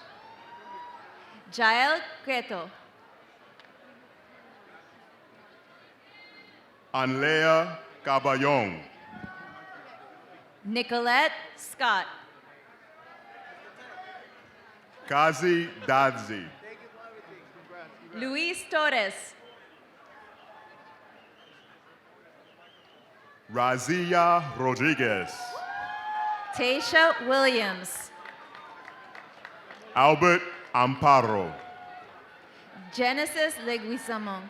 Jael Cueto. Anlea Caballon. Nicolette Scott. Kazi Dadzi. Luis Torres. Razia Rodriguez. Tasha Williams. Albert Amparo. Genesis Leguizamon.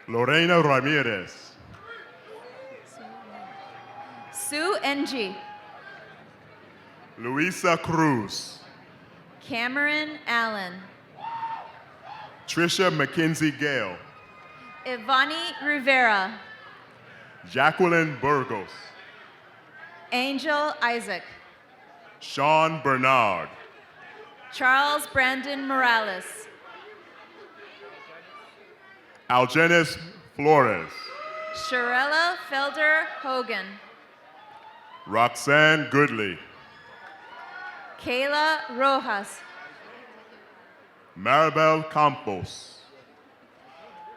Lorena Ramirez. Sue Ng. Luisa Cruz. Cameron Allen. Trisha McKenzie Gale. Ivani Rivera. Jacqueline Burgos. Angel Isaac. Sean Bernard. Charles Brandon Morales. Algenis Flores. Sharella Felder Hogan. Roxanne Goodley. Kayla Rojas. Maribel Campos.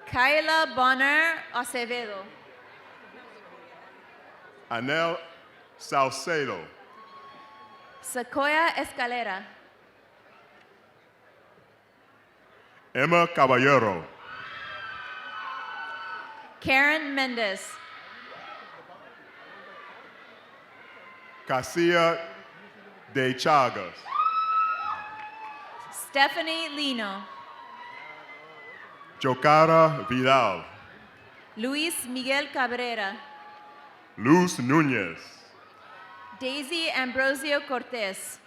Kyla Bonner Acevedo. Anel Salcedo. Sequoia Escalera. Emma Caballero. Karen Mendez. Casilla de Chagas. Stephanie Lino. Jocara Vidal. Luis Miguel Cabrera. Luz Nunez. Daisy Ambrosio Cortez.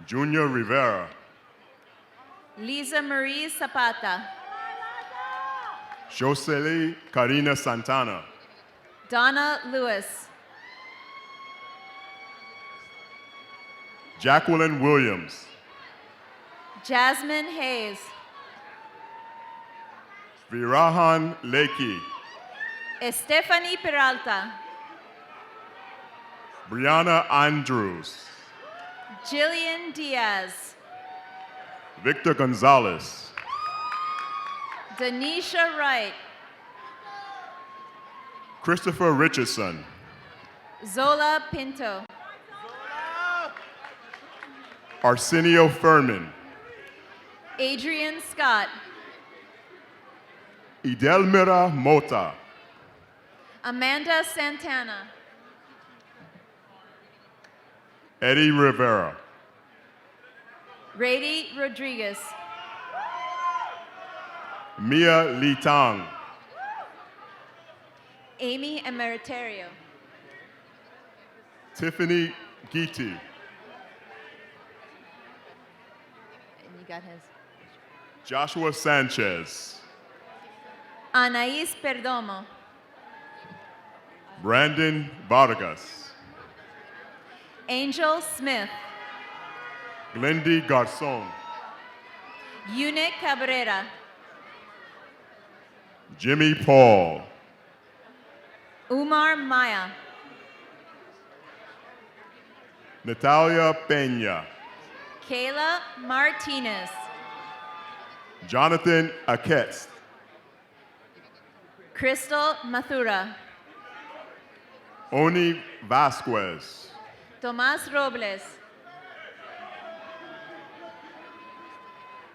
Junior Rivera. Lisa Marie Zapata. Josely Karina Santana. Donna Lewis. Jacqueline Williams. Jasmine Hayes. Virahan Leakey. Stephanie Peralta. Brianna Andrews. Jillian Diaz. Victor Gonzalez. Denisha Wright. Christopher Richardson. Zola Pinto. Arsenio Furman. Adrian Scott. Idelmira Mota. Amanda Santana. Eddie Rivera. Rady Rodriguez. Mia Lee Tang. Amy Emeritario. Tiffany Giti. And you got his. Joshua Sanchez. Anais Perdomo. Brandon Vargas. Angel Smith. Glendy Garcon. Eunice Cabrera. Jimmy Paul. Umar Maya. Natalia Peña. Kayla Martinez. Jonathan Aketz. Crystal Mathura. Oni Vasquez. Tomas Robles.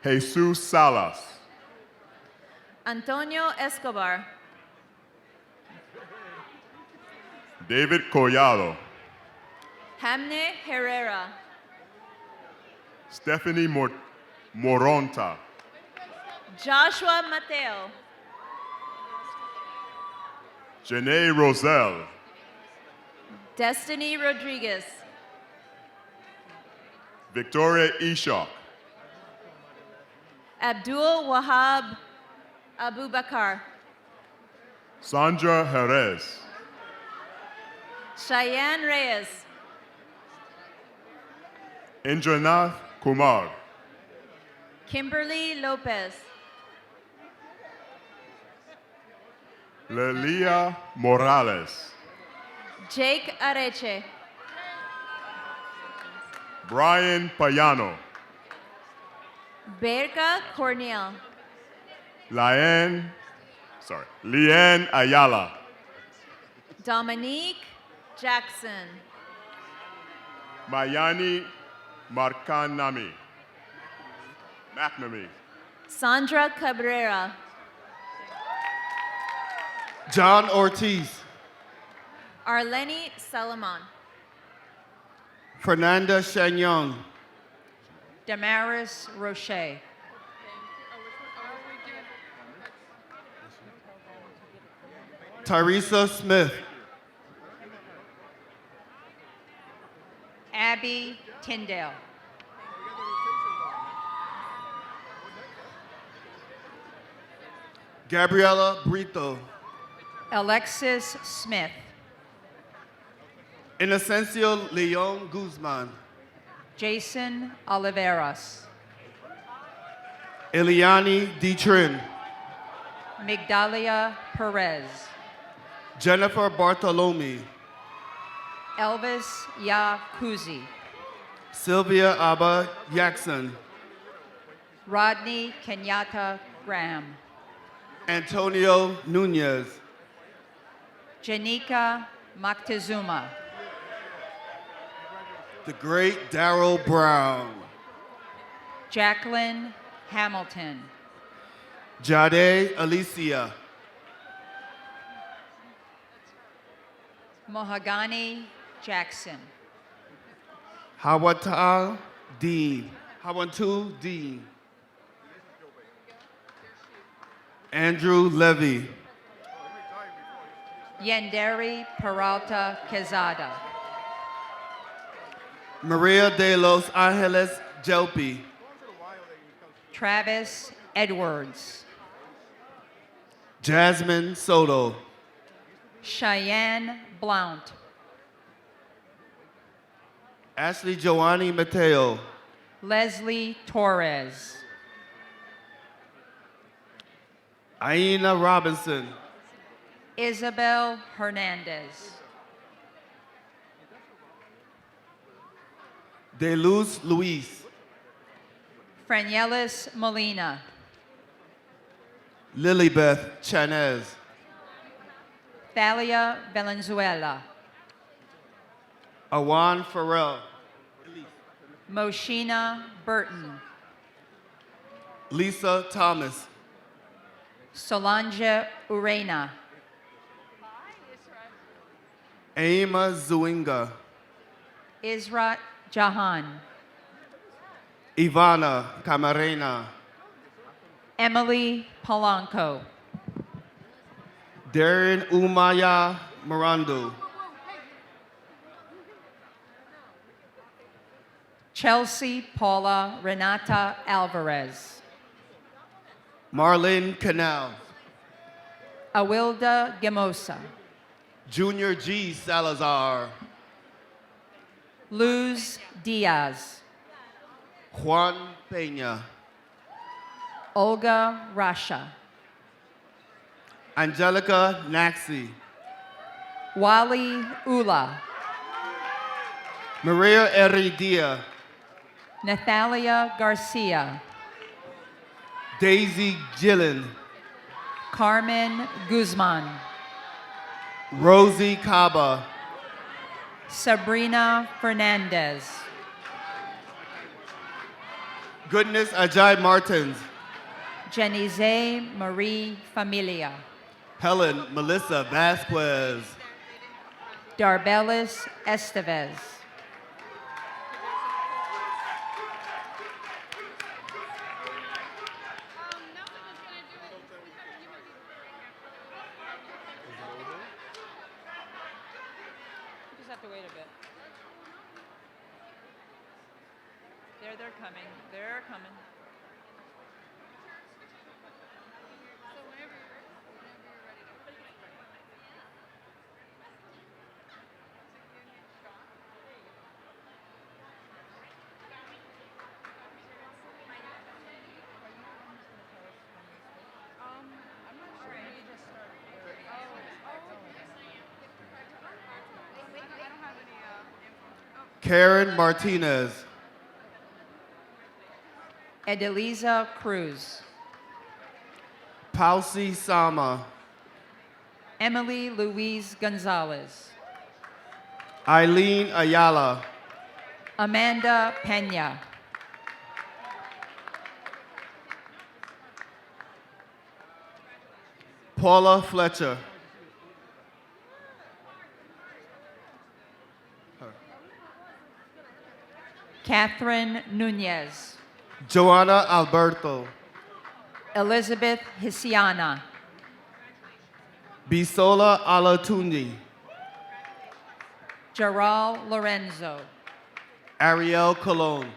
Jesus Salas. Antonio Escobar. David Collado. Hamne Herrera. Stephanie Moronta. Joshua Mateo. Janae Roselle. Destiny Rodriguez. Victoria Ishak. Abdul Wahab Abubakar. Sandra Jerez. Cheyenne Reyes. Indranath Kumar. Kimberly Lopez. Lelia Morales. Jake Areche. Brian Payano. Berka Cornel. Leanne Ayala. Dominique Jackson. Mayani McNamee. Sandra Cabrera. John Ortiz. Arleni Salomon. Fernanda Chagnon. Damaris Roche. Tyresa Smith. Abby Tyndale. Gabriela Brito. Alexis Smith. Inocencio Leon Guzman. Jason Oliveras. Eliani Ditrin. Migdalia Perez. Jennifer Bartolome. Elvis Yakuzi. Sylvia Abba Jackson. Rodney Kenyatta Graham. Antonio Nunez. Janika Moctezuma. The great Darrell Brown. Jacqueline Hamilton. Jade Alicia. Mohagani Jackson. Hawatu Dean. Andrew Levy. Yanderi Peralta Quezada. Maria de los Angeles Jelpi. Travis Edwards. Jasmine Soto. Cheyenne Blount. Ashley Joanny Mateo. Leslie Torres. Aina Robinson. Isabel Hernandez. De Luz Luis. Franielis Molina. Lilybeth Chanez. Thalia Valenzuela. Awan Farrell. Moshina Burton. Lisa Thomas. Solange Urena. Aima Zuinga. Israt Jahan. Ivana Camarena. Emily Polanco. Darren Umaya Mirando. Chelsea Paula Renata Alvarez. Marlene Canal. Awilda Gamosa. Junior G. Salazar. Luz Diaz. Juan Peña. Olga Rasha. Angelica Naxi. Wally Ula. Maria Eridia. Nathalia Garcia. Daisy Gillen, Carmen Guzman. Rosie Caba, Sabrina Fernandez. Goodness Ajay Martins, Jenize Marie Familia. Helen Melissa Vasquez, Darbelis Estevez. Just have to wait a bit. They're coming. They're coming. Karen Martinez, Edeliza Cruz. Pausi Sama, Emily Louise Gonzalez. Eileen Ayala, Amanda Pena. Paula Fletcher, Catherine Nunez. Joanna Alberto, Elizabeth Hisiana. Bisola Alatundi, Geral Lorenzo. Ariel Colon,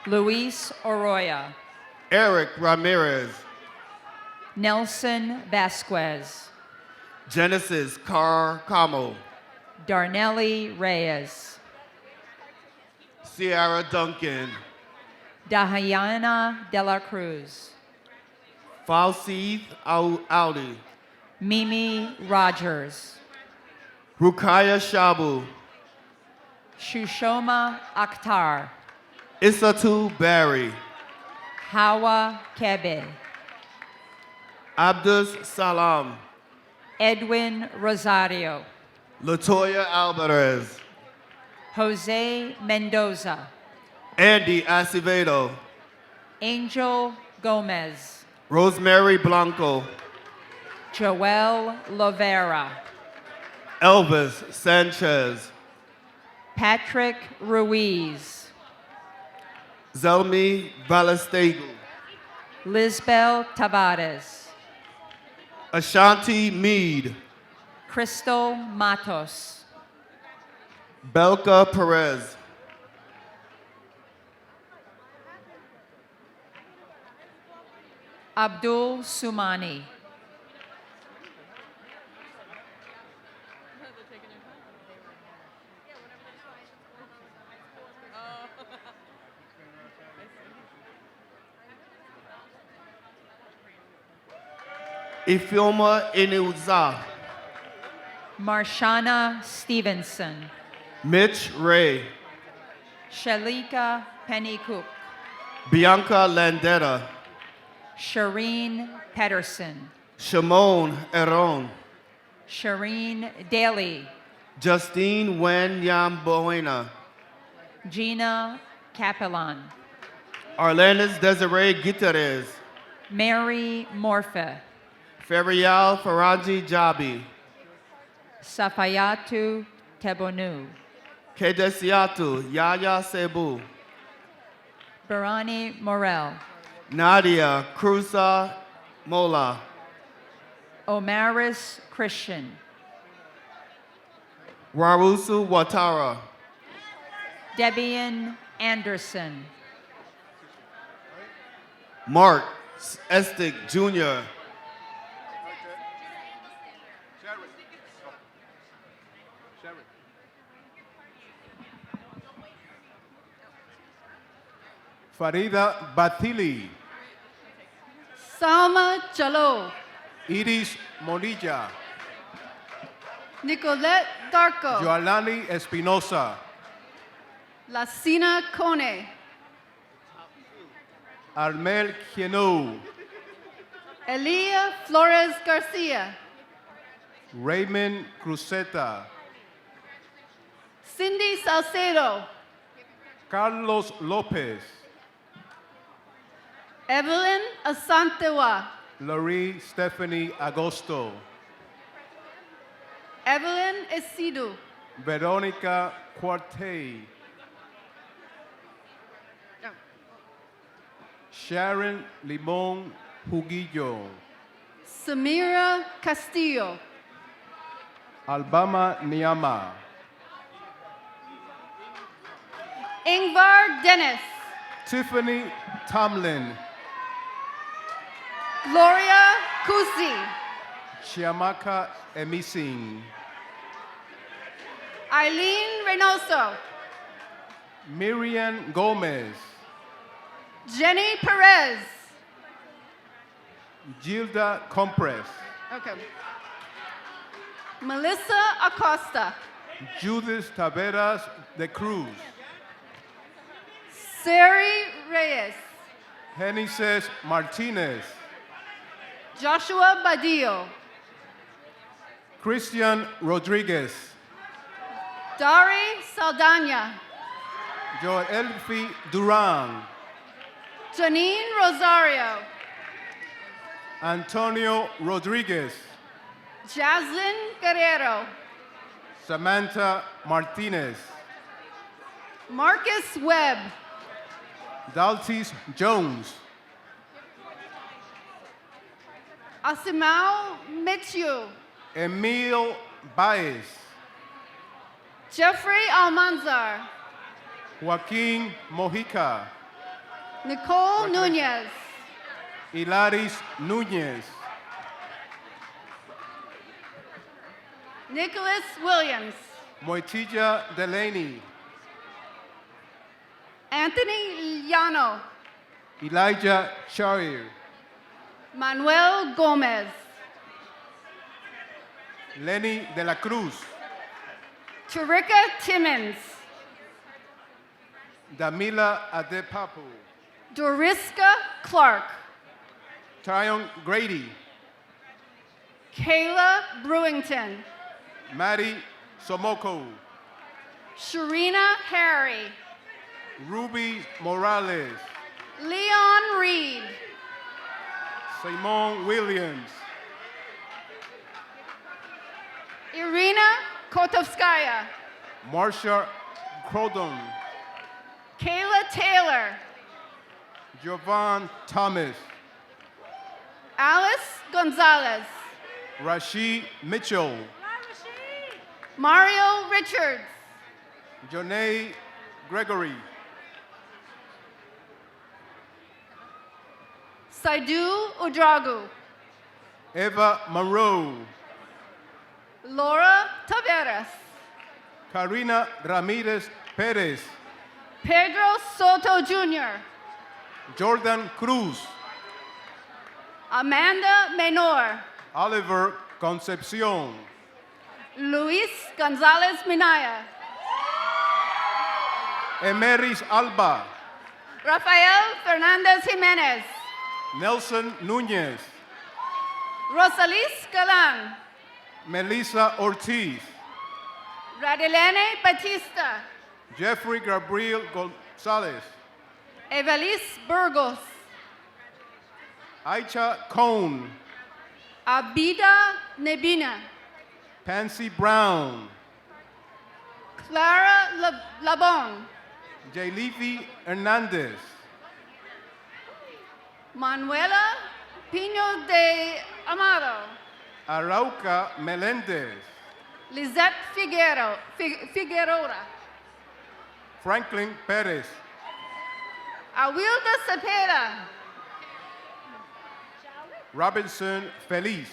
Luis Oroya. Eric Ramirez, Nelson Vasquez. Genesis Carcamo, Darnelli Reyes. Sierra Duncan, Dahayana de la Cruz. Falsith Audi, Mimi Rogers. Rukaya Shabu, Shushoma Akhtar. Isatu Barry, Hawa Kebe. Abdus Salam, Edwin Rosario. Latoya Alvarez, Jose Mendoza. Andy Acevedo, Angel Gomez. Rosemary Blanco, Joel Lovera. Elvis Sanchez, Patrick Ruiz. Zelmi Balestego, Lisbel Tavares. Ashanti Mead, Crystal Matos. Belka Perez, Abdul Sumani. Ifeoma Inuza, Marshana Stevenson. Mitch Ray, Shalika Pennycook. Bianca Landetta, Shireen Pedersen. Shimon Eron, Shireen Daly. Justine Wen Yamboena, Gina Capellan. Arlandis Desiree Gutierrez, Mary Morfe. Ferial Faraji Jabi, Safayatu Tebonu. Kedesiatu Yaya Sebu, Barani Morel. Nadia Cruza Mola, Omaris Christian. Warusu Watara, Debian Anderson. Mark Estic Jr., Farida Batili, Salma Chalo, Iris Monilla, Nicolette Darko, Joalani Espinosa, Lacina Cone, Armel Geno, Elia Flores Garcia, Raymond Cruzeta, Cindy Salcedo, Carlos Lopez, Evelyn Asantewa, Laurie Stephanie Agosto, Evelyn Esidu, Veronica Cuarte, Sharon Limon Huguillo, Samira Castillo, Albama Niama, Ingvar Dennis, Tiffany Tomlin, Gloria Kusi, Chiamaka Emising, Eileen Reynoso, Miriam Gomez, Jenny Perez. Gilda Compress, Okay. Melissa Acosta, Judith Taveras de Cruz, Sari Reyes, Genices Martinez, Joshua Badillo, Christian Rodriguez, Dari Saldana, Joelfi Duran, Janine Rosario, Antonio Rodriguez, Jaslyn Guerrero, Samantha Martinez, Marcus Webb, Daltis Jones, Asimao Michu, Emil Baez, Jeffrey Almanzar, Joaquin Mojica, Nicole Nunez, Hilaris Núñez, Nicholas Williams, Moitilla Delaney, Anthony Llano, Elijah Shair, Manuel Gomez, Lenny de la Cruz, Tarika Timmons, Damila Adepapu, Doriska Clark, Tryon Grady, Kayla Brewington, Maddie Somoko, Sharina Harry, Ruby Morales, Leon Reed, Simone Williams, Irina Kotovskaya, Marsha Crodon, Kayla Taylor, Jovan Thomas, Alice Gonzalez, Rashid Mitchell, Mario Richards, Jonay Gregory, Saidu Udragu, Eva Monroe, Laura Taveras, Karina Ramirez Perez, Pedro Soto Jr., Jordan Cruz, Amanda Menor, Oliver Concepcion, Luis Gonzalez Minaya, Emeris Alba, Rafael Fernandez Jimenez, Nelson Núñez, Rosalis Galan, Melissa Ortiz, Radilene Batista, Jeffrey Gabriel Gonzalez, Evelis Burgos, Aicha Cone, Abida Nebina, Pansy Brown, Clara Labon, Jaylefi Hernandez, Manuela Pino de Amado, Arauca Melendez, Lizette Figueroa, Franklin Perez, Awilda Cepeda, Robinson Feliz,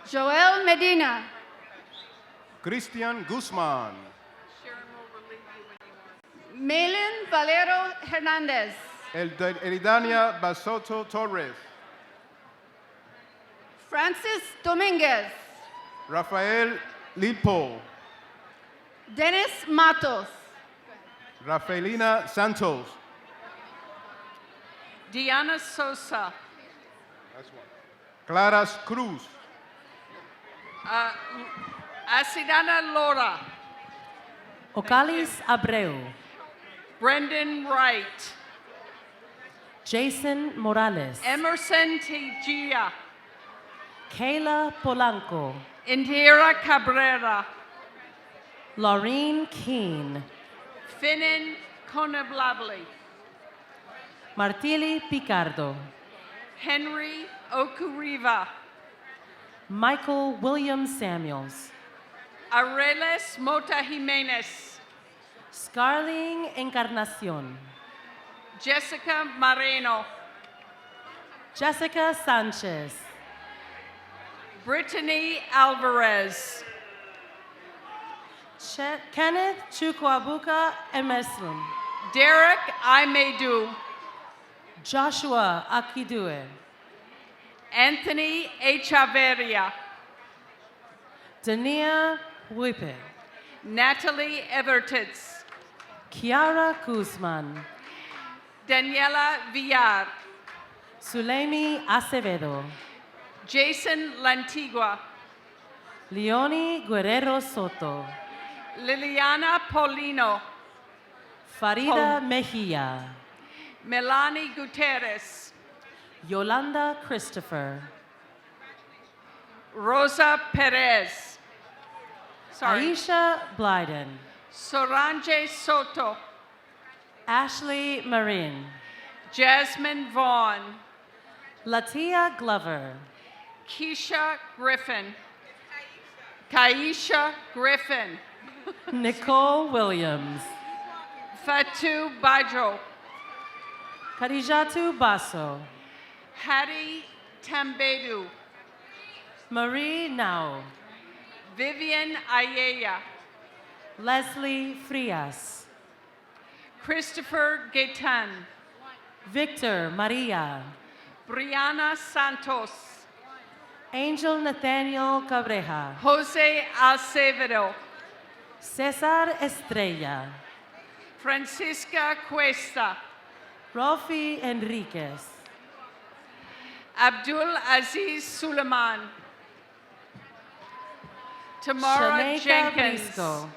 Joel Medina, Christian Guzman, Melin Valero Hernandez, Eridania Basoto Torres, Francis Dominguez, Rafael Lipo, Dennis Matos, Rafaelina Santos, Diana Sosa. That's one. Claras Cruz. Asidana Lora. Ocalis Abreu. Brendan Wright. Jason Morales. Emerson Tejia. Kayla Polanco. Indira Cabrera. Laureen Keene. Finan Konablabli. Martili Picardo. Henry Okuriva. Michael William Samuels. Areles Mota Jimenez. Scarling Encarnacion. Jessica Moreno. Jessica Sanchez. Brittany Alvarez. Kenneth Chukwuabuka Emerson. Derek Imedu. Joshua Akidue. Anthony Echavarria. Dania Wipe. Natalie Evertitz. Kiara Guzman. Daniela Villar. Suleimi Acevedo. Jason Lantigua. Leonie Guerrero Soto. Liliana Paulino. Farida Mejia. Melanie Gutierrez. Yolanda Christopher. Rosa Perez. Sorry. Aisha Blyden. Sorange Soto. Ashley Marin. Jasmine Vaughn. Latia Glover. Keisha Griffin. Kaisha Griffin. Nicole Williams. Fatu Bajo. Karijatu Basso. Hattie Tambedu. Marie Nao. Vivian Ayaya. Leslie Frias. Christopher Gaitan. Victor Maria. Brianna Santos. Angel Nathaniel Cabreja. Jose Acevedo. Cesar Estrella. Francisca Cuesta. Rolfi Enriquez. Abdul Aziz Suleiman. Tamara Shaneika Jenkins. Briscoe.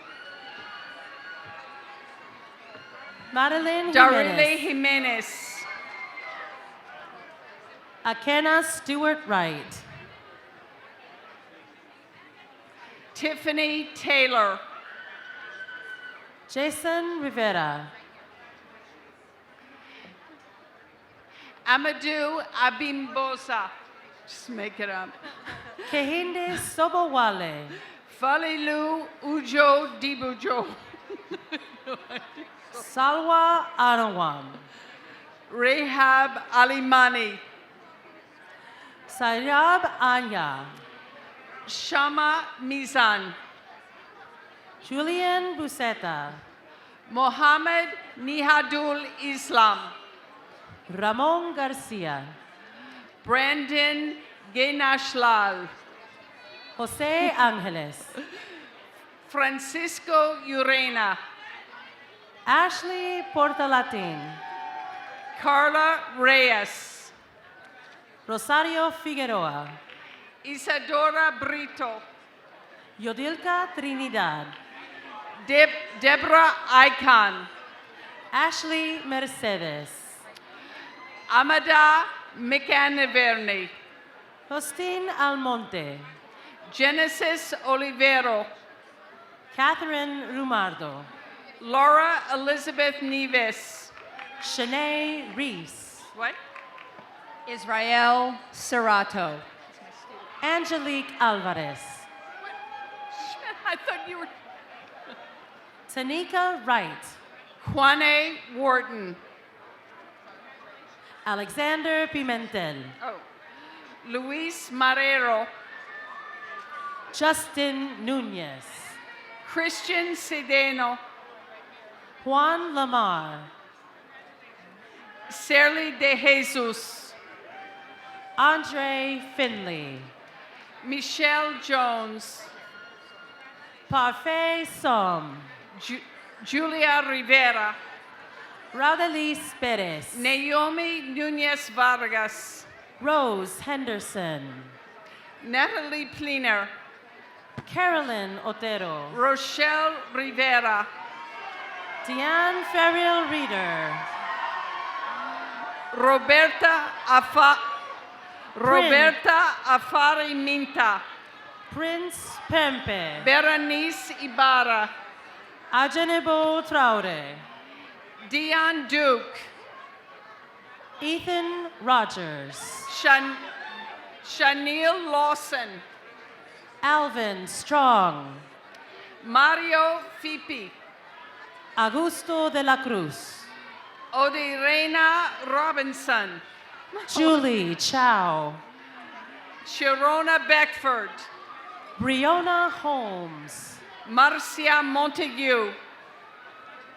Madeline Darile Jimenez. Jimenez. Akena Stewart Wright. Tiffany Taylor. Jason Rivera. Amadou Abimbosa. Just make it up. Kehinde Sobowale. Falilu Ujo Dibujo. Salwa Anawam. Rehab Alimani. Sayab Anya. Shama Mizan. Julian Buseta. Mohammed Nihadul Islam. Ramon Garcia. Brandon Genashlal. Jose Angeles. Francisco Urena. Ashley Portalatin. Carla Reyes. Rosario Figueroa. Isadora Brito. Yodilka Trinidad. Deborah Icon. Ashley Mercedes. Amada Micaniverni. Justine Almonte. Genesis Olivero. Catherine Rumardo. Laura Elizabeth Neves. Shanae Reese. What? Israel Serato. Angelique Alvarez. I thought you were. Tanika Wright. Juane Wharton. Alexander Pimentel. Oh. Luis Marrero. Justin Nunez. Christian Sedeno. Juan Lamar. Serly de Jesus. Andre Finley. Michelle Jones. Parfait Som. Julia Rivera. Raudelis Perez. Naomi Nunez Vargas. Rose Henderson. Natalie Pliner. Carolyn Otero. Rochelle Rivera. Deanne Ferriel Reader. Roberta Afari Minta. Prince Pempe. Berenice Ibarra. Ajenebo Traore. Dion Duke. Ethan Rogers. Shaniel Lawson. Alvin Strong. Mario Fipi. Augusto de la Cruz. Odirena Robinson. Julie Chow. Sharona Beckford. Brionna Holmes. Marcia Montague.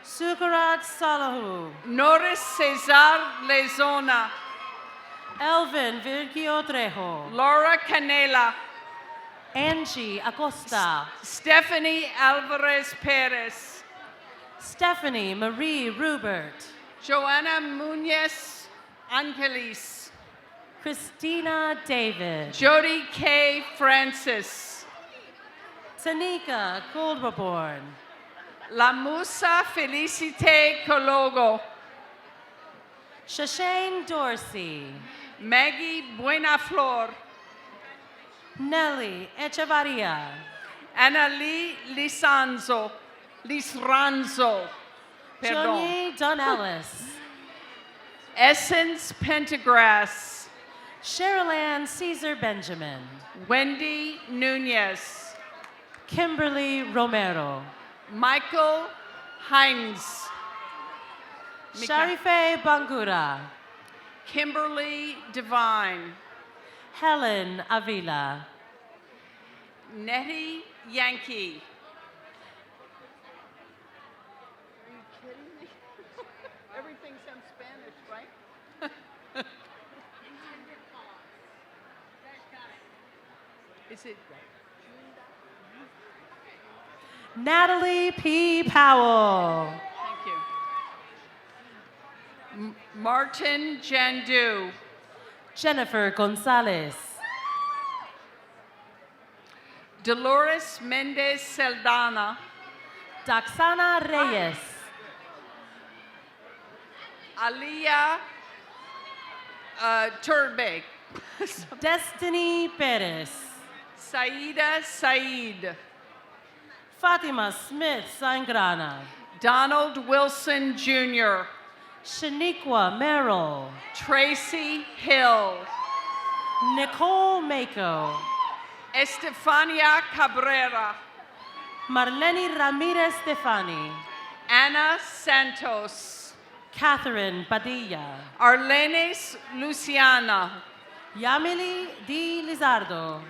Sukarat Salahu. Norris Cesar Lezona. Elvin Virgio Trejo. Laura Canela. Angie Acosta. Stephanie Alvarez Perez. Stephanie Marie Rubert. Joanna Munez Angelis. Christina David. Jody K. Francis. Tanika Goldborn. La Musa Felicite Cologo. Shashane Dorsey. Maggie Buenaflor. Nelly Echevarria. Annalie Lisranzo. Perdón. Johnny Don Ellis. Essence Pendergrass. Sherilyn Caesar Benjamin. Wendy Nunez. Kimberly Romero. Michael Hines. Sharife Bangura. Kimberly Devine. Helen Avila. Nettie Yankee. Are you kidding me? Everything's in Spanish, right? Is it? Natalie P. Powell. Thank you. Martin Jandu. Jennifer Gonzalez. Dolores Mendez Saldana. Daxana Reyes. Aliyah Turbe. Destiny Perez. Saida Said. Fatima Smith Sangrana. Donald Wilson Jr. Shaniqua Merrill. Tracy Hill. Nicole Mako. Estefania Cabrera. Marlene Ramirez Stefani. Ana Santos. Catherine Padilla. Arlenes Luciana. Yamili Di Lizardo.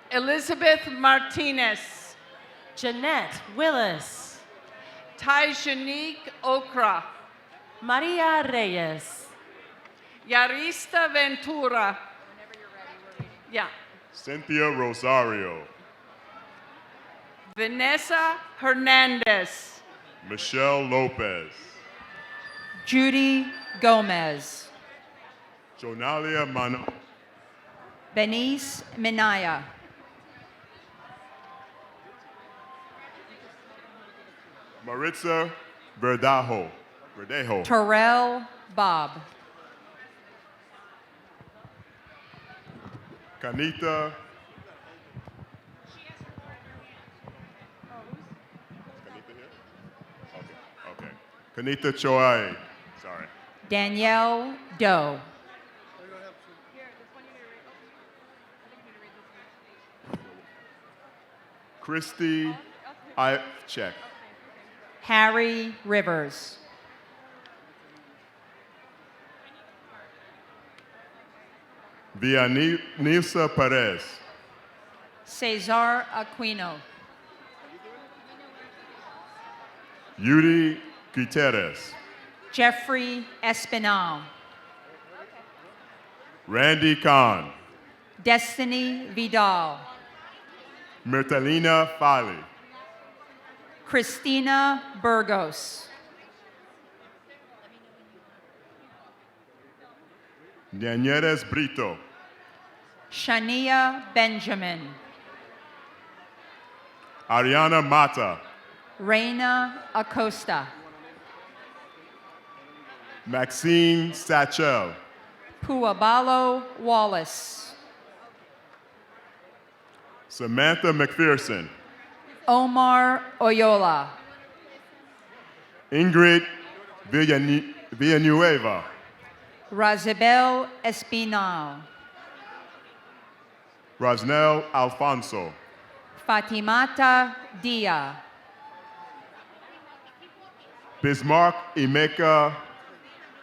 Elizabeth Martinez. Jeanette Willis. Tajanique Okra. Maria Reyes. Yarista Ventura. Yeah. Cynthia Rosario. Vanessa Hernandez. Michelle Lopez. Judy Gomez. Jonalia Mano. Benice Minaya. Maritza Verdejo. Terrell Bob. Kanita. Okay. Kanita Choi. Sorry. Danielle Doe. Christy check. Harry Rivers. Nilsa Perez. Cesar Aquino. Yuri Gutierrez. Jeffrey Espinal. Randy Khan. Destiny Vidal. Mirtalina Fali. Christina Burgos. Danieres Brito, Shania Benjamin, Ariana Mata, Reina Acosta, Maxine Satchel, Puabalo Wallace, Samantha McPherson, Omar Oyola, Ingrid Villanueva, Razabel Espinal, Rosnell Alfonso, Fatimata Dia, Bismarck Emeka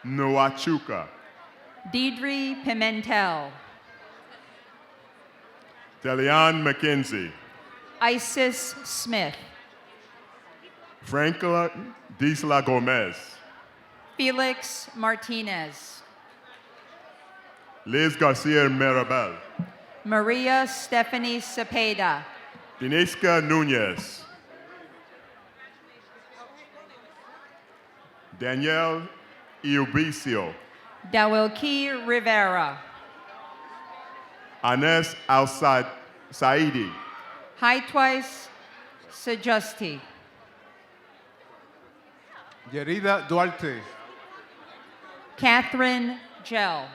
Noachuka, Deidre Pimentel, Delian McKenzie, Isis Smith, Franklin Disla Gomez, Felix Martinez, Liz Garcia Marabel, Maria Stephanie Cepeda, Dineska Nunez, Danielle Iubicio, Dawilki Rivera, Anes Saidi, Haitwis Sajusti, Yerida Duarte, Catherine Gell,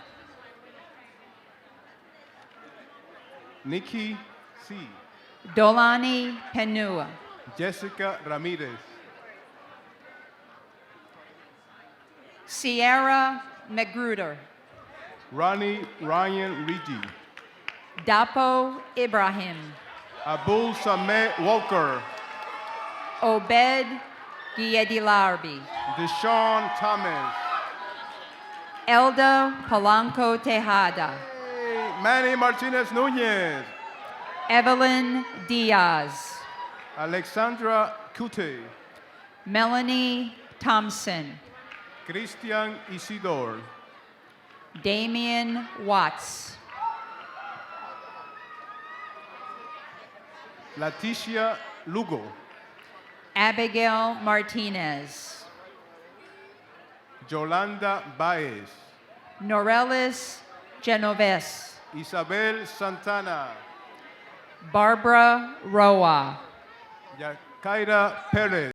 Nikki C., Dolani Penua, Jessica Ramirez, Sierra Magruder, Ronnie Ryan Rigi, Dapo Ibrahim, Abul Sameh Walker, Obed Guiedilarbi, Deshaun Thomas, Elda Polanco Tejada, Manny Martinez Nunez, Evelyn Diaz, Alexandra Cute, Melanie Thompson, Christian Isidor, Damian Watts, Leticia Lugo, Abigail Martinez, Yolanda Baez, Norelis Genoves, Isabel Santana, Barbara Roa, Yakaira Perez,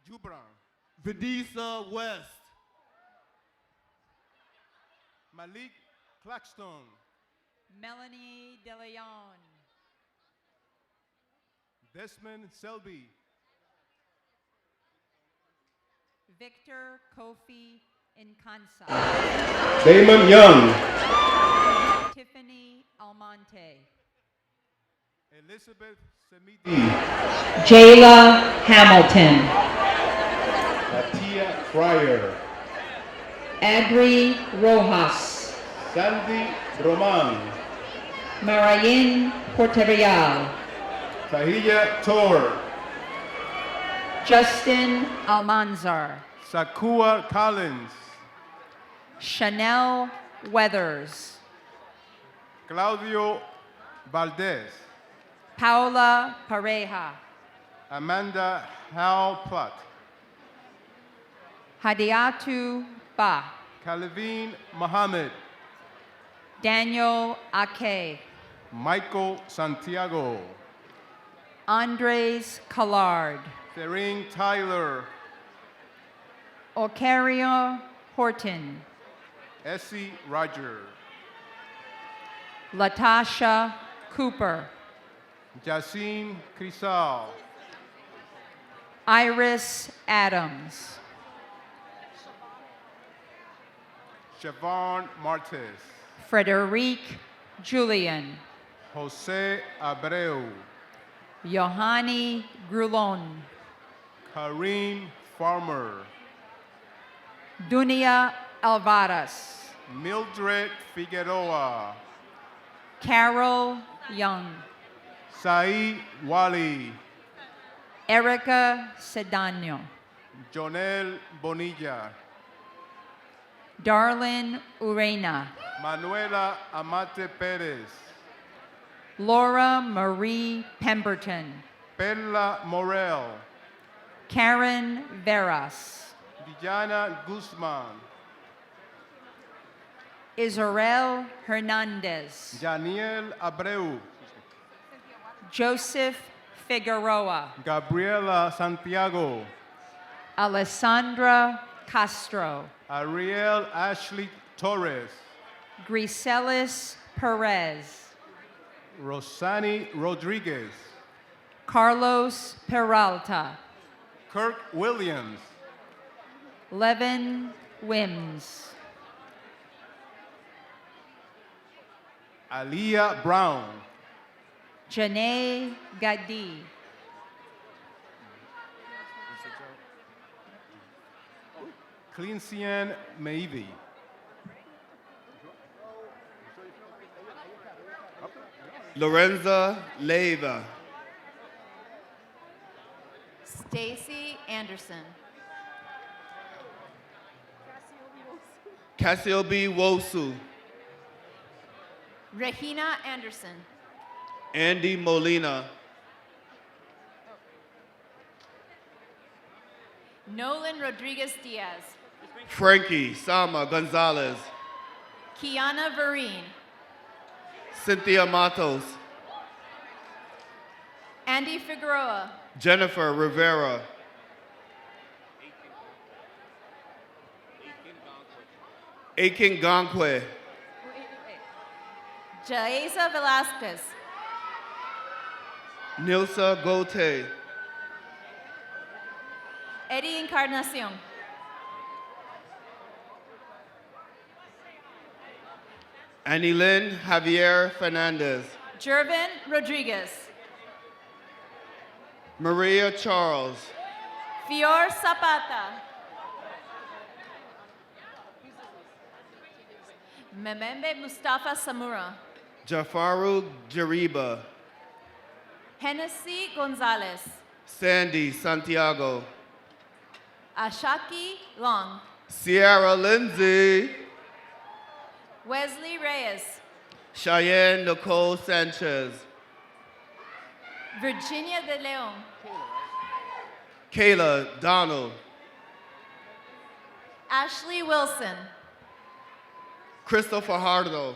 Jubran, Vidisa West, Malik Claxton, Melanie De Leon, Desmond Selby, Victor Kofi Incansa, Damon Young, Tiffany Almonte, Elizabeth Semidi, Jayla Hamilton, Latia Fryer, Adri Rojas, Sandy Roman, Marayin Porterreal, Tahiyya Tor, Justin Almanzar, Sakua Collins, Chanel Weathers, Claudio Valdez, Paula Pareja, Amanda Hal Platt, Hadiatu Ba, Kalvin Mohammed, Daniel Ake, Michael Santiago, Andres Collard, Therin Tyler, Ocario Horton, Essie Roger, Latasha Cooper, Jacine Crisal, Iris Adams, Siobhan Martes, Frederic Julian, Jose Abreu, Johanny Grulon, Kareem Farmer, Dunia Alvarez, Mildred Figueroa, Carol Young. Said Wali. Erica Sedano. Jonel Bonilla. Darlene Urena. Manuela Amate Perez. Laura Marie Pemberton. Perla Morel. Karen Veras. Diana Guzman. Israel Hernandez. Janiel Abreu. Joseph Figueroa. Gabriela Santiago. Alessandra Castro. Ariel Ashley Torres. Griselis Perez. Rosani Rodriguez. Carlos Peralta. Kirk Williams. Levin Wims. Aliyah Brown. Janae Gadi. Clincian Meivi. Lorenza Leiva. Stacy Anderson. Cassiope Wosu. Regina Anderson. Andy Molina. Nolan Rodriguez Diaz. Frankie Sama Gonzalez. Kiana Vereen. Cynthia Matos. Andy Figueroa. Jennifer Rivera. Aiken Gankwe. Jaisa Velasquez. Nilsa Gote. Eddie Encarnacion. Anilyn Javier Fernandez. Jervin Rodriguez. Maria Charles. Fior Zapata. Memembe Mustafa Samura. Jafaru Jariba. Hennessy Gonzalez. Sandy Santiago. Ashaki Long. Sierra Lindsay. Wesley Reyes. Cheyenne Nicole Sanchez. Virginia de Leon. Kayla Donald. Ashley Wilson. Christopher Hardo.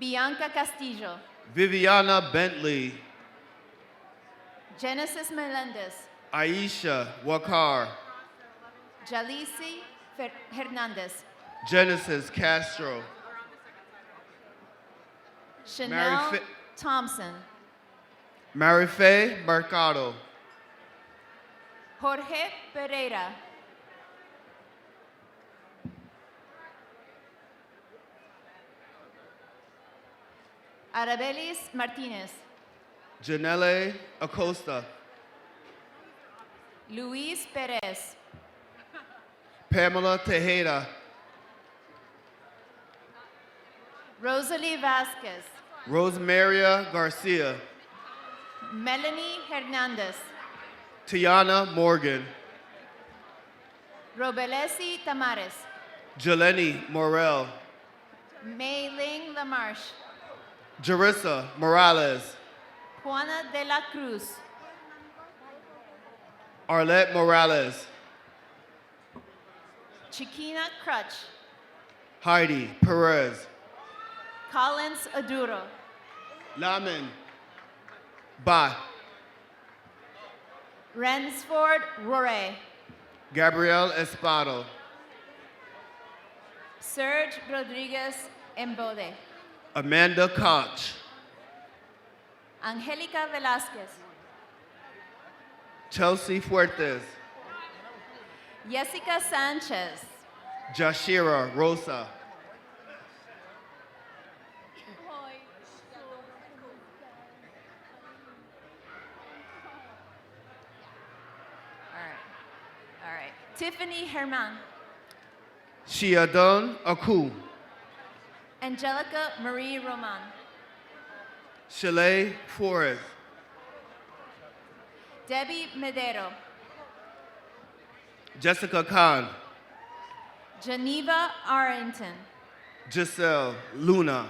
Bianca Castillo. Viviana Bentley. Genesis Melendez. Aisha Wakar. Jalisi Hernandez. Genesis Castro. Chanel Mary Thompson. Marife Mercado. Jorge Pereira. Arabelis Martinez. Janelle Acosta. Luis Perez. Pamela Tejeda. Rosalie Vasquez. Rosemaria Garcia. Melanie Hernandez. Tiana Morgan. Robelesi Tamares. Jeleni Morel. Mei Ling Lamarche. Jarissa Morales. Juana de la Cruz. Arlette Morales. Chiquina Crutch. Heidi Perez. Collins Aduro. Lamin Ba. Rensford Rore. Gabrielle Espado. Serge Rodriguez Embode. Amanda Koch. Angelica Velasquez. Chelsea Fuertes. Jessica Sanchez. Jashira Rosa. All right. Tiffany Herman. Shiadon Aku. Angelica Marie Roman. Shaleigh Forrest. Debbie Medero. Jessica Khan. Geneva Arrington. Giselle Luna.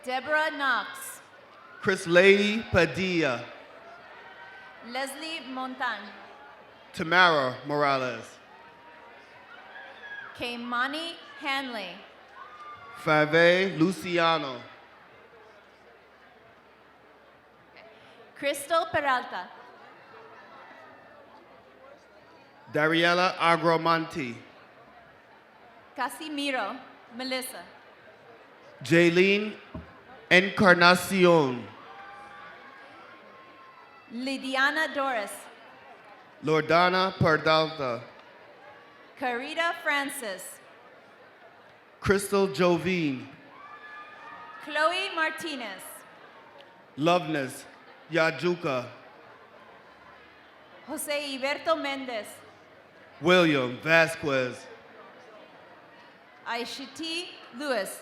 Deborah Knox. Chris Lady Padilla. Leslie Montan. Tamara Morales. Kaimani Hanley. Fave Luciano. Crystal Peralta. Dariela Agromonte. Casimiro Melissa. Jaylene Encarnacion. Lidiana Doris. Lordana Pardalta. Carita Francis. Crystal Jovine. Chloe Martinez. Loveness Yajuka. Jose Iberto Mendez. William Vasquez. Aishiti Lewis.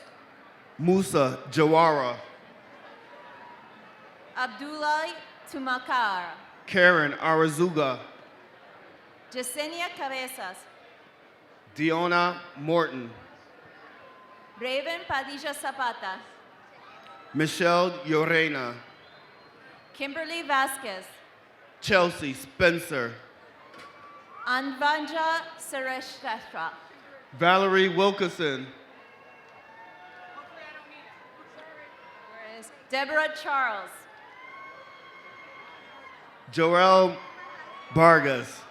Musa Jawara. Abdullah Tumakar. Karen Arazuga. Yesenia Cabezas. Diona Morton. Raven Padilla Zapata. Michelle Llorena. Kimberly Vasquez. Chelsea Spencer. Anvanja Sareshtra. Valerie Wilkerson. Deborah Charles. Joel Vargas.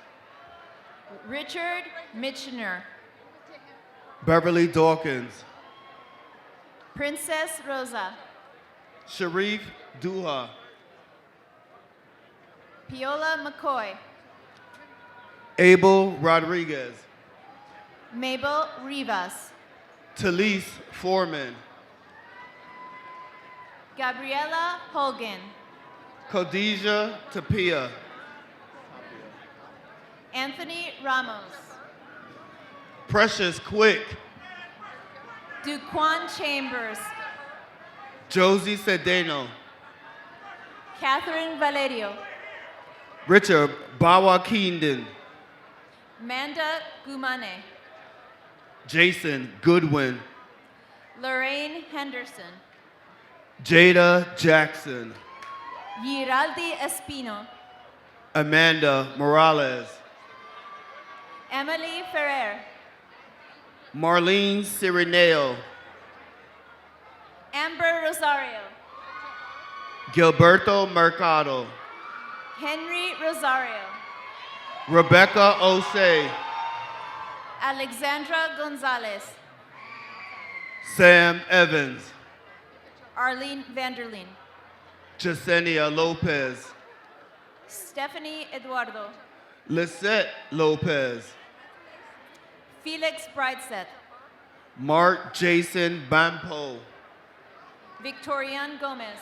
Richard Mitchener. Beverly Dawkins. Princess Rosa. Sharif Duha. Piola McCoy. Abel Rodriguez. Mabel Rivas. Talise Foreman. Gabriela Hogan. Khadijah Tapia. Anthony Ramos. Precious Quick. Duquan Chambers. Josie Cedeno. Catherine Valerio. Richard Bawa Keendon. Manda Gumane. Jason Goodwin. Lorraine Henderson. Jada Jackson. Giraldi Espino. Amanda Morales. Emily Ferrer. Marlene Cirineo. Amber Rosario. Gilberto Mercado. Henry Rosario. Rebecca Osei. Alexandra Gonzalez. Sam Evans. Arlene Vanderleen. Jasenia Lopez. Stephanie Eduardo. Lisette Lopez. Felix Breitset. Mark Jason Bampo. Victorian Gomez.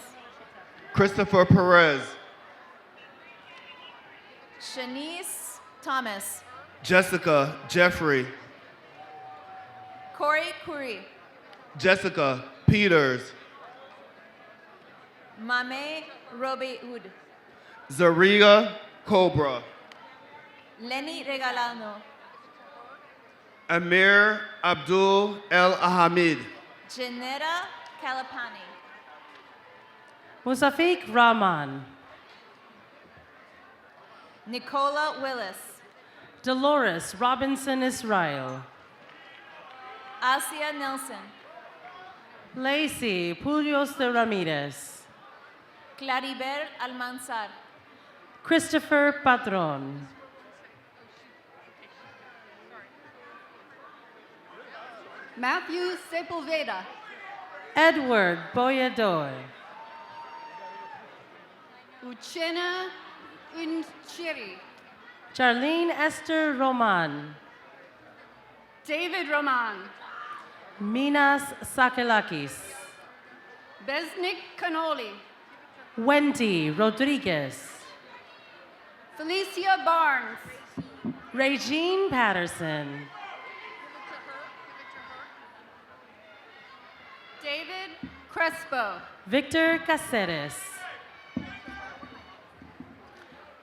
Christopher Perez. Shanice Thomas. Jessica Jeffrey. Corey Curry. Jessica Peters. Mame Roby Ud. Zaria Cobra. Lenny Regalano. Amir Abdul El Ahamid. Janetta Calapani. Musafiq Rahman. Nicola Willis. Dolores Robinson Israel. Asia Nelson. Lacey Pulios de Ramirez. Claribel Almanzar. Christopher Patron. Matthew Sepulveda. Edward Boyadoy. Uchenna Unchiri. Charlene Esther Roman. David Roman. Minas Sakelakis. Besnik Canoli. Wendy Rodriguez. Felicia Barnes. Regine Patterson. Crespo. Victor Caceres.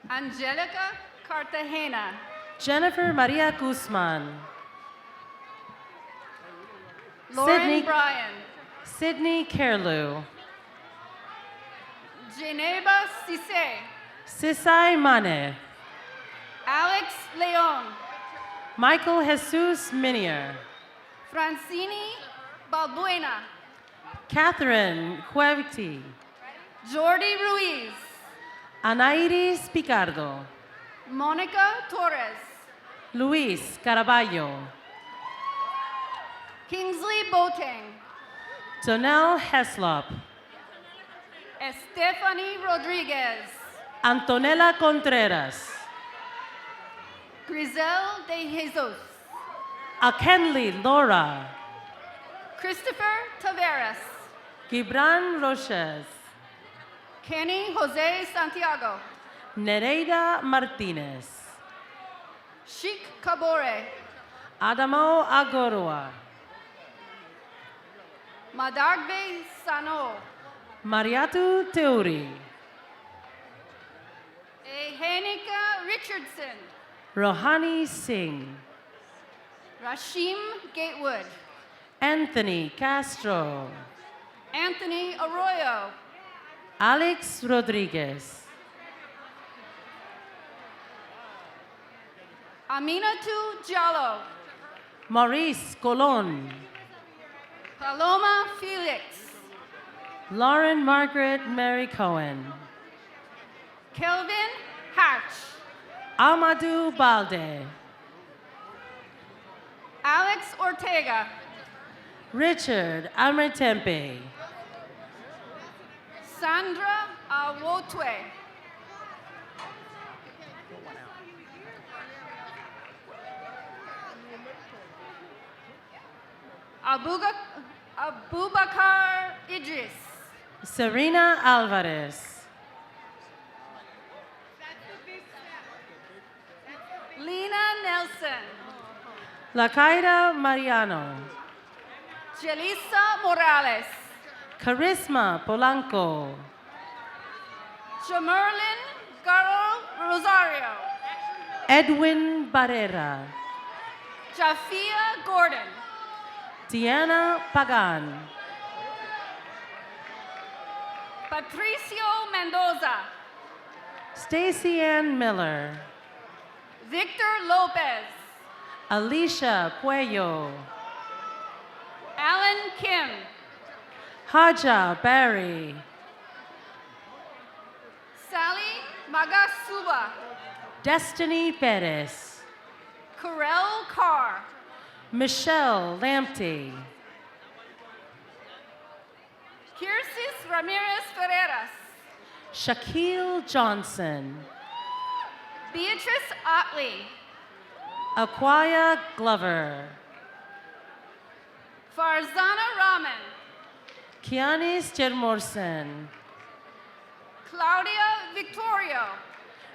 Angelica Cartagena. Jennifer Maria Guzman. Lauren Bryan. Sydney Kerlew. Geneva Cisse. Sisai Mane. Alex Leon. Michael Jesus Minier. Francini Balbuena. Catherine Cueviti. Jordi Ruiz. Anairis Picardo. Monica Torres. Luis Caraballo. Kingsley Boateng. Donell Heslop. Estefany Rodriguez. Antonella Contreras. Grisel De Jesus. Akenli Laura. Christopher Taveras. Gibran Roches. Kenny Jose Santiago. Nereida Martinez. Sheik Kabore. Adamo Agoroa. Madagbe Sano. Mariatu Teuri. Ehenika Richardson. Rohani Singh. Rashim Gatewood. Anthony Castro. Anthony Arroyo. Alex Rodriguez. Aminatu Jallo. Maurice Colon. Paloma Felix. Lauren Margaret Mary Cohen. Kelvin Hatch. Amadou Balde. Alex Ortega. Richard Amertempe. Sandra Awotwe. Abubakar Idris. Serena Alvarez. Lena Nelson. Lakaida Mariano. Jelisa Morales. Charisma Polanco. Jamerlin Garo Rosario. Edwin Barrera. Jafia Gordon. Diana Pagan. Patricio Mendoza. Stacy Ann Miller. Victor Lopez. Alicia Puello. Alan Kim. Haja Barry. Sally Magasuba. Destiny Perez. Corel Carr. Michelle Lamptey. Kirsis Ramirez Ferreras. Shaquille Johnson. Beatrice Otley. Aquia Glover. Farzana Rahman. Kianis Jermorsen. Claudia Victorio.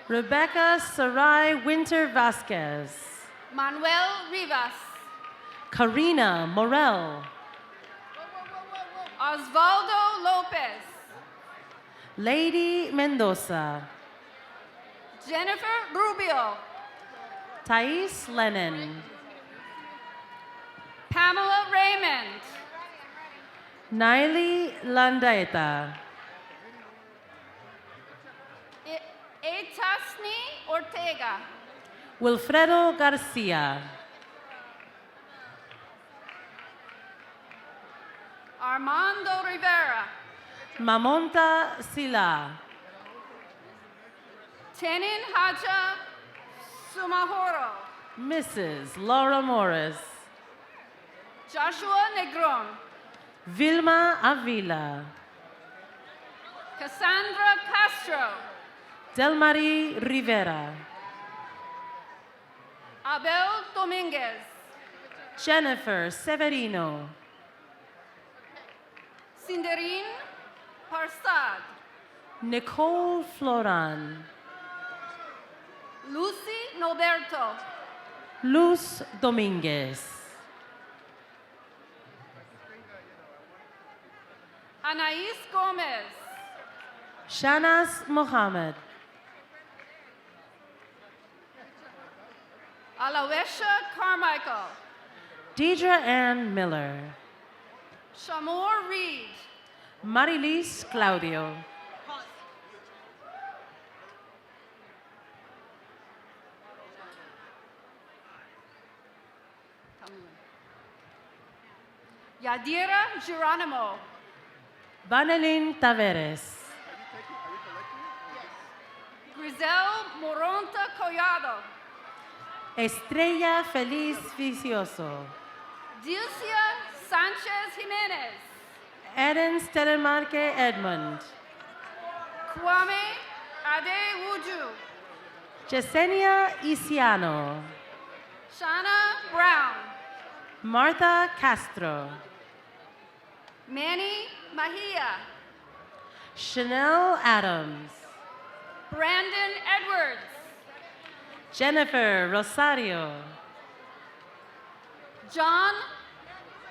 Rebecca Sarai Winter Vasquez. Manuel Rivas. Karina Morel. Osvaldo Lopez. Lady Mendoza. Jennifer Rubio. Thais Lennon. Pamela Raymond. Naili Landaeta. Etasni Ortega. Wilfredo Garcia. Armando Rivera. Mamonta Sila. Tenin Haja Sumahoro. Mrs. Laura Morris. Joshua Negron. Vilma Avila. Cassandra Castro. Delmarie Rivera. Abel Dominguez. Jennifer Severino. Cinderine Parsad. Nicole Floran. Lucy Noberto. Luz Dominguez. Anais Gomez. Shanas Mohammed. Aloysia Carmichael. Deidre Ann Miller. Shamor Reed. Marilis Claudio. Yadira Geronimo. Vanelin Taveres. Grisel Moronta Collado. Estrella Feliz Vicioso. Dilcia Sanchez Jimenez. Eden Stellenmarke Edmund. Kwame Adewuju. Yesenia Isiano. Shana Brown. Martha Castro. Manny Mahia. Chanel Adams. Brandon Edwards. Jennifer Rosario. John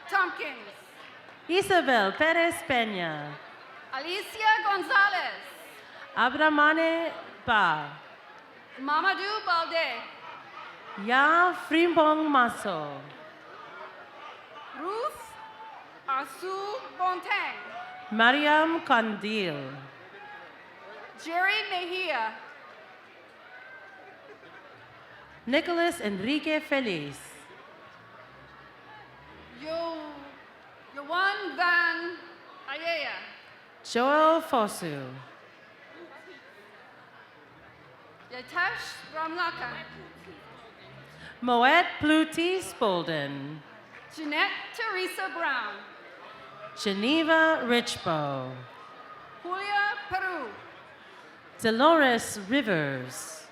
Tompkins. Isabel Perez Peña. Alicia Gonzalez. Abramane Ba. Mamadou Balde. Ya Frimpong Maso. Ruth Asu Bonteng. Mariam Condil. Jerry Mejia. Nicholas Enrique Feliz. Yohan Van Ayaya. Joel Fosu. Yatesh Ramlakan. Moet Pluti Spolden. Jeanette Teresa Brown. Geneva Richbo. Julia Peru. Dolores Rivers.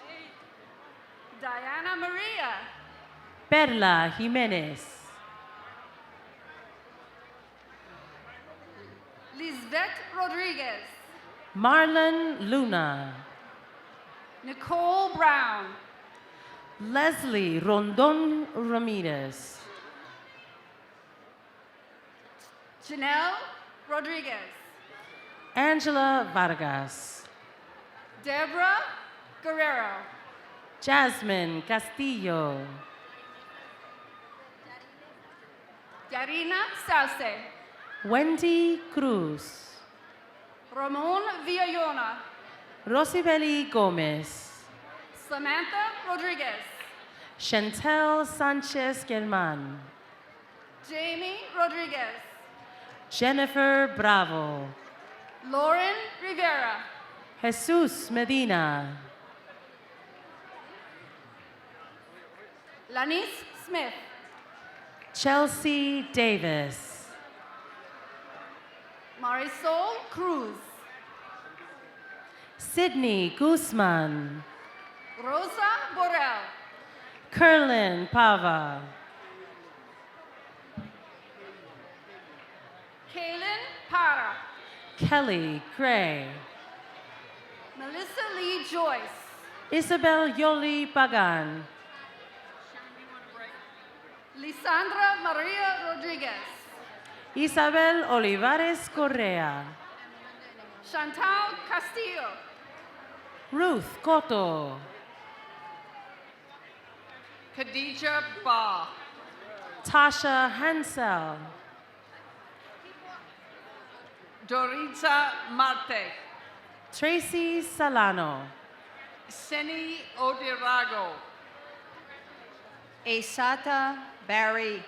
Diana Maria. Perla Jimenez. Lisbeth Rodriguez. Marlon Luna. Nicole Brown. Leslie Rondon Ramirez. Janelle Rodriguez. Angela Vargas. Deborah Guerrero. Jasmine Castillo. Darina Sauce. Wendy Cruz. Ramon Villallona. Rosibeli Gomez. Samantha Rodriguez. Chantel Sanchez German. Jamie Rodriguez. Jennifer Bravo. Lauren Rivera. Jesus Medina. Lanice Smith. Chelsea Davis. Marisol Cruz. Sydney Guzman. Rosa Borrell. Curlin Pava. Kaylin Para. Kelly Gray. Melissa Lee Joyce. Isabel Yoli Pagan. Lisandra Maria Rodriguez. Isabel Olivares Correa. Chantal Castillo. Ruth Cotto. Khadija Ba. Tasha Hansel. Doritza Marte. Tracy Salano. Seni Odirago. Esata Barry.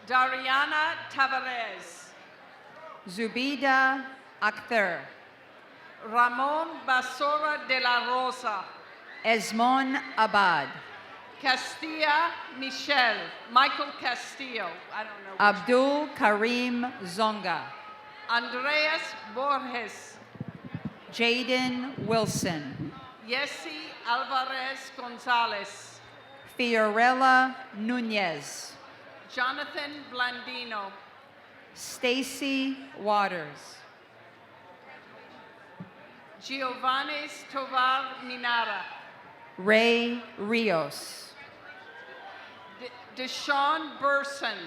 Dariana Tavares. Zubida Akhtar. Ramon Basora de la Rosa. Esmon Abad. Castilla Michelle. Michael Castillo. I don't know. Abdul Karim Zonga. Andreas Borges. Jaden Wilson. Yessi Alvarez Gonzalez. Fiorella Nunez. Jonathan Blandino. Stacy Waters. Giovanni Tovar Minara. Ray Rios. Deshaun Brunson.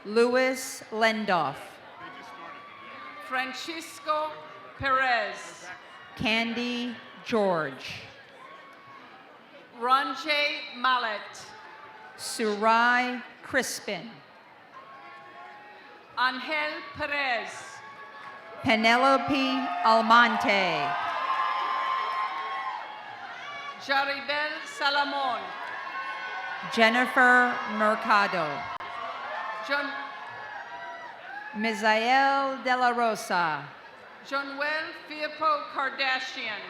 Louis Lendoff. Francisco Perez. Candy George. Ranjay Mallet. Surai Crispin. Angel Perez. Penelope Almonte. Jaribel Salamon. Jennifer Mercado. Misael de la Rosa. Jonuel Firpo Kardashian.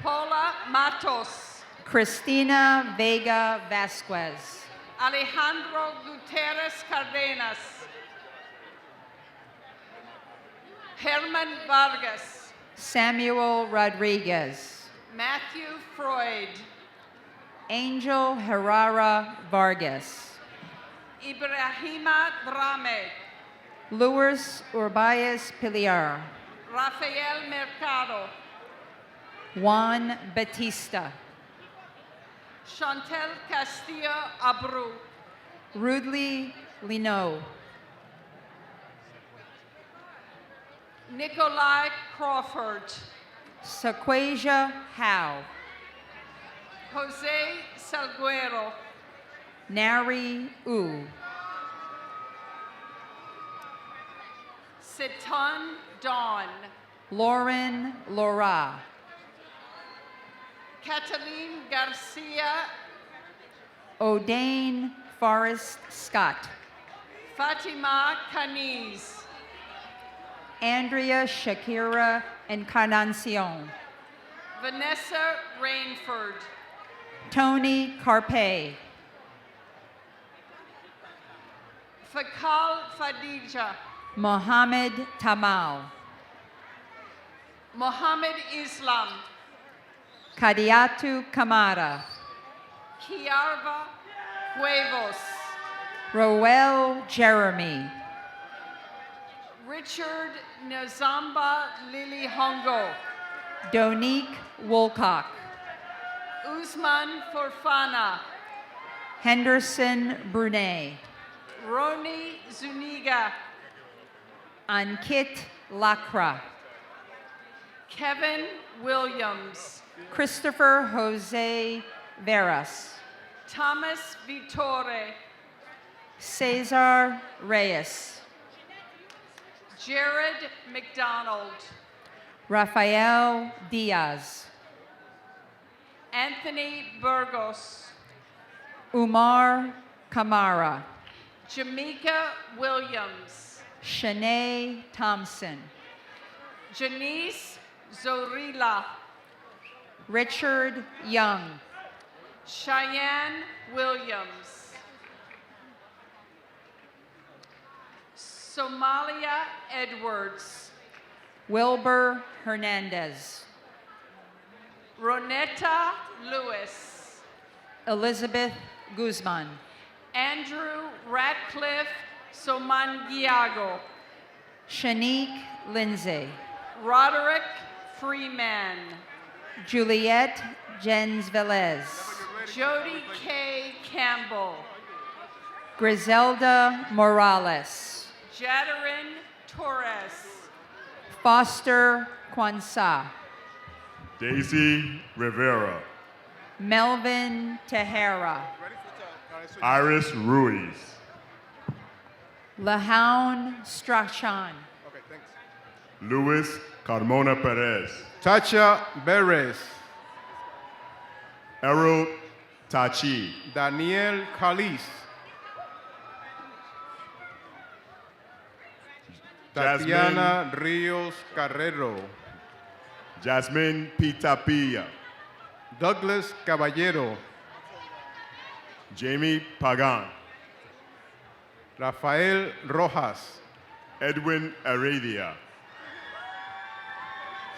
Paula Matos. Cristina Vega Vasquez. Alejandro Gutierrez Cardenas. Herman Vargas. Samuel Rodriguez. Matthew Freud. Angel Herrera Vargas. Ibrahima Drame. Luis Urbayes Piliar. Rafael Mercado. Juan Batista. Chantel Castillo Abreu. Rudley Lino. Nikolai Crawford. Sequasia Howe. Jose Salguero. Nari U. Sitan Dawn. Lauren Laura. Cataline Garcia. O'Dane Forrest Scott. Fatima Caniz. Andrea Shakira Encarnacion. Vanessa Rainford. Tony Carpe. Fakal Fadija. Mohammed Tamal. Mohammed Islam. Kadiatu Kamara. Kiarva Huevos. Roel Jeremy. Richard Nazamba Lily Hongo. Donique Woolcock. Usman Forfana. Henderson Brunet. Roni Zuniga. Ankit Lacra. Kevin Williams. Christopher Jose Veras. Thomas Vittore. Cesar Reyes. Jared McDonald. Rafael Diaz. Anthony Burgos. Umar Kamara. Jamaica Williams. Shanae Thompson. Janice Zorila. Richard Young. Cheyenne Williams. Somalia Edwards. Wilbur Hernandez. Ronetta Lewis. Elizabeth Guzman. Andrew Ratcliffe Somangiago. Shanique Lindsay. Roderick Freeman. Juliette Jens Velez. Jody K. Campbell. Griselda Morales. Jadarin Torres. Foster Kwanzaa. Daisy Rivera. Melvin Tejera. Iris Ruiz. Lahoun Strachan. Luis Carmona Perez. Tacha Beres. Errol Tachi. Daniel Calis. Tatiana Rios Carrero. Jasmine Pitapia. Douglas Caballero. Jamie Pagan. Rafael Rojas. Edwin Aradia.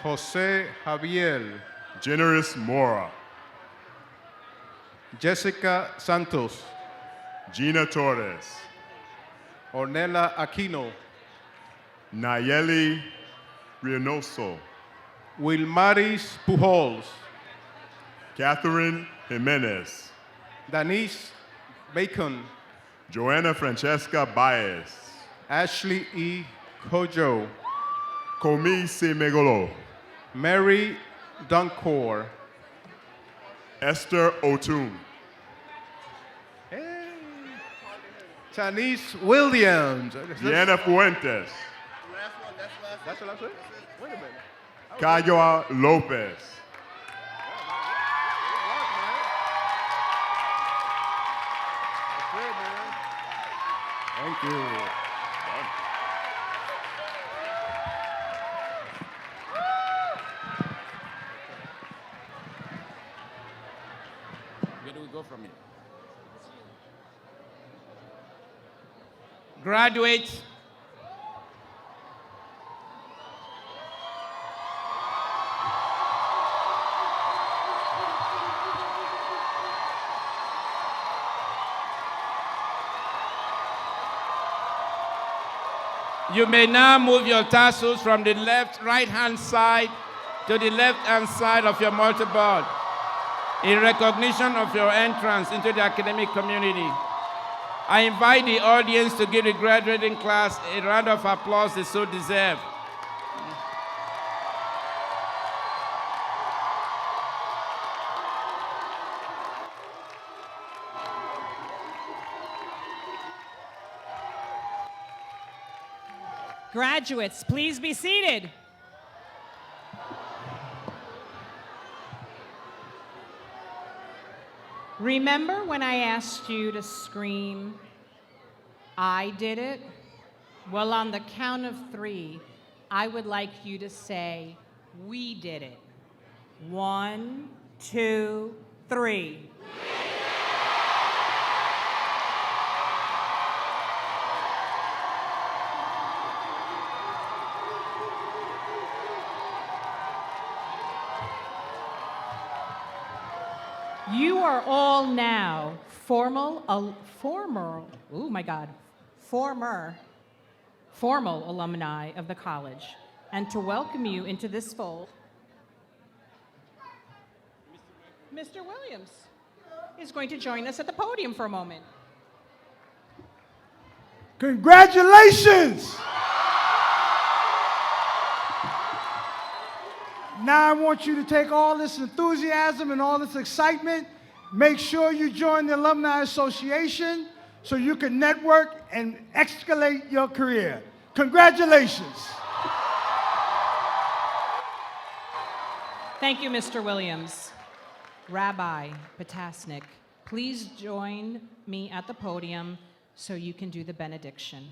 Jose Javier. Generous Mora. Jessica Santos. Gina Torres. Ornella Aquino. Nayeli Reynoso. Wilmaris Pujols. Catherine Jimenez. Denise Bacon. Joanna Francesca Baez. Ashley E. Kojo, Komi Semegolo, Mary Duncor, Esther Otun, Tanice Williams, Diana Fuentes, That's the last one? Wait a minute. Cayoa Lopez, Thank you. Where do we go from here? Graduates, you may now move your tassels from the right-hand side to the left-hand side of your multi-board in recognition of your entrance into the academic community. I invite the audience to give the graduating class a round of applause they so deserve. Graduates, please be seated. Remember when I asked you to scream, "I did it"? Well, on the count of 3, I would like you to say, "We did it." 1, 2, 3. You are all now formal alumni of the college. And to welcome you into this fold, Mr. Williams is going to join us at the podium for a moment. Congratulations! Now I want you to take all this enthusiasm and all this excitement, make sure you join the Alumni Association so you can network and escalate your career. Congratulations. Thank you, Mr. Williams. Rabbi Potasnik, please join me at the podium so you can do the benediction.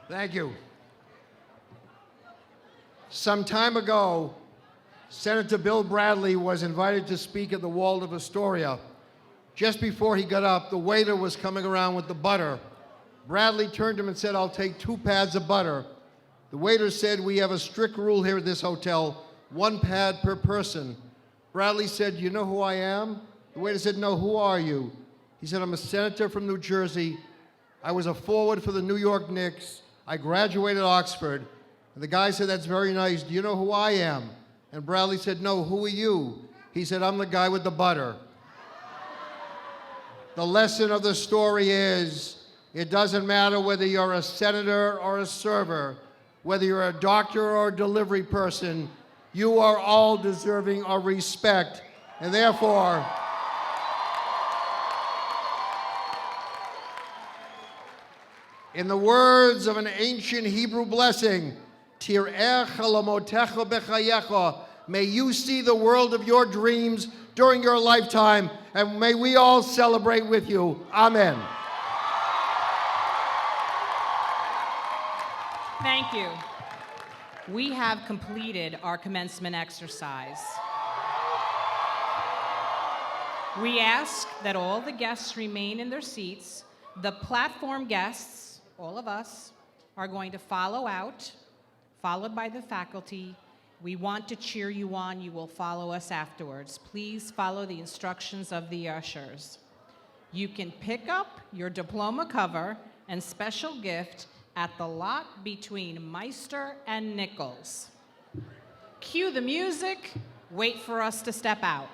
Thank you. Some time ago, Senator Bill Bradley was invited to speak at the Waldorf Astoria. Just before he got up, the waiter was coming around with the butter. Bradley turned to him and said, "I'll take 2 pads of butter." The waiter said, "We have a strict rule here at this hotel, 1 pad per person." Bradley said, "You know who I am?" The waiter said, "No, who are you?" He said, "I'm a senator from New Jersey. I was a forward for the New York Knicks. I graduated Oxford." And the guy said, "That's very nice. Do you know who I am?" And Bradley said, "No, who are you?" He said, "I'm the guy with the butter." The lesson of the story is, it doesn't matter whether you're a senator or a server, whether you're a doctor or a delivery person, you are all deserving of respect. And therefore, in the words of an ancient Hebrew blessing, Tir'eh chalamotecha bechayecha, may you see the world of your dreams during your lifetime, and may we all celebrate with you. Amen. Thank you. We have completed our commencement exercise. We ask that all the guests remain in their seats. The platform guests, all of us, are going to follow out, followed by the faculty. We want to cheer you on. You will follow us afterwards. Please follow the instructions of the ushers. You can pick up your diploma cover and special gift at the lot between Meister and Nichols. Cue the music. Wait for us to step out.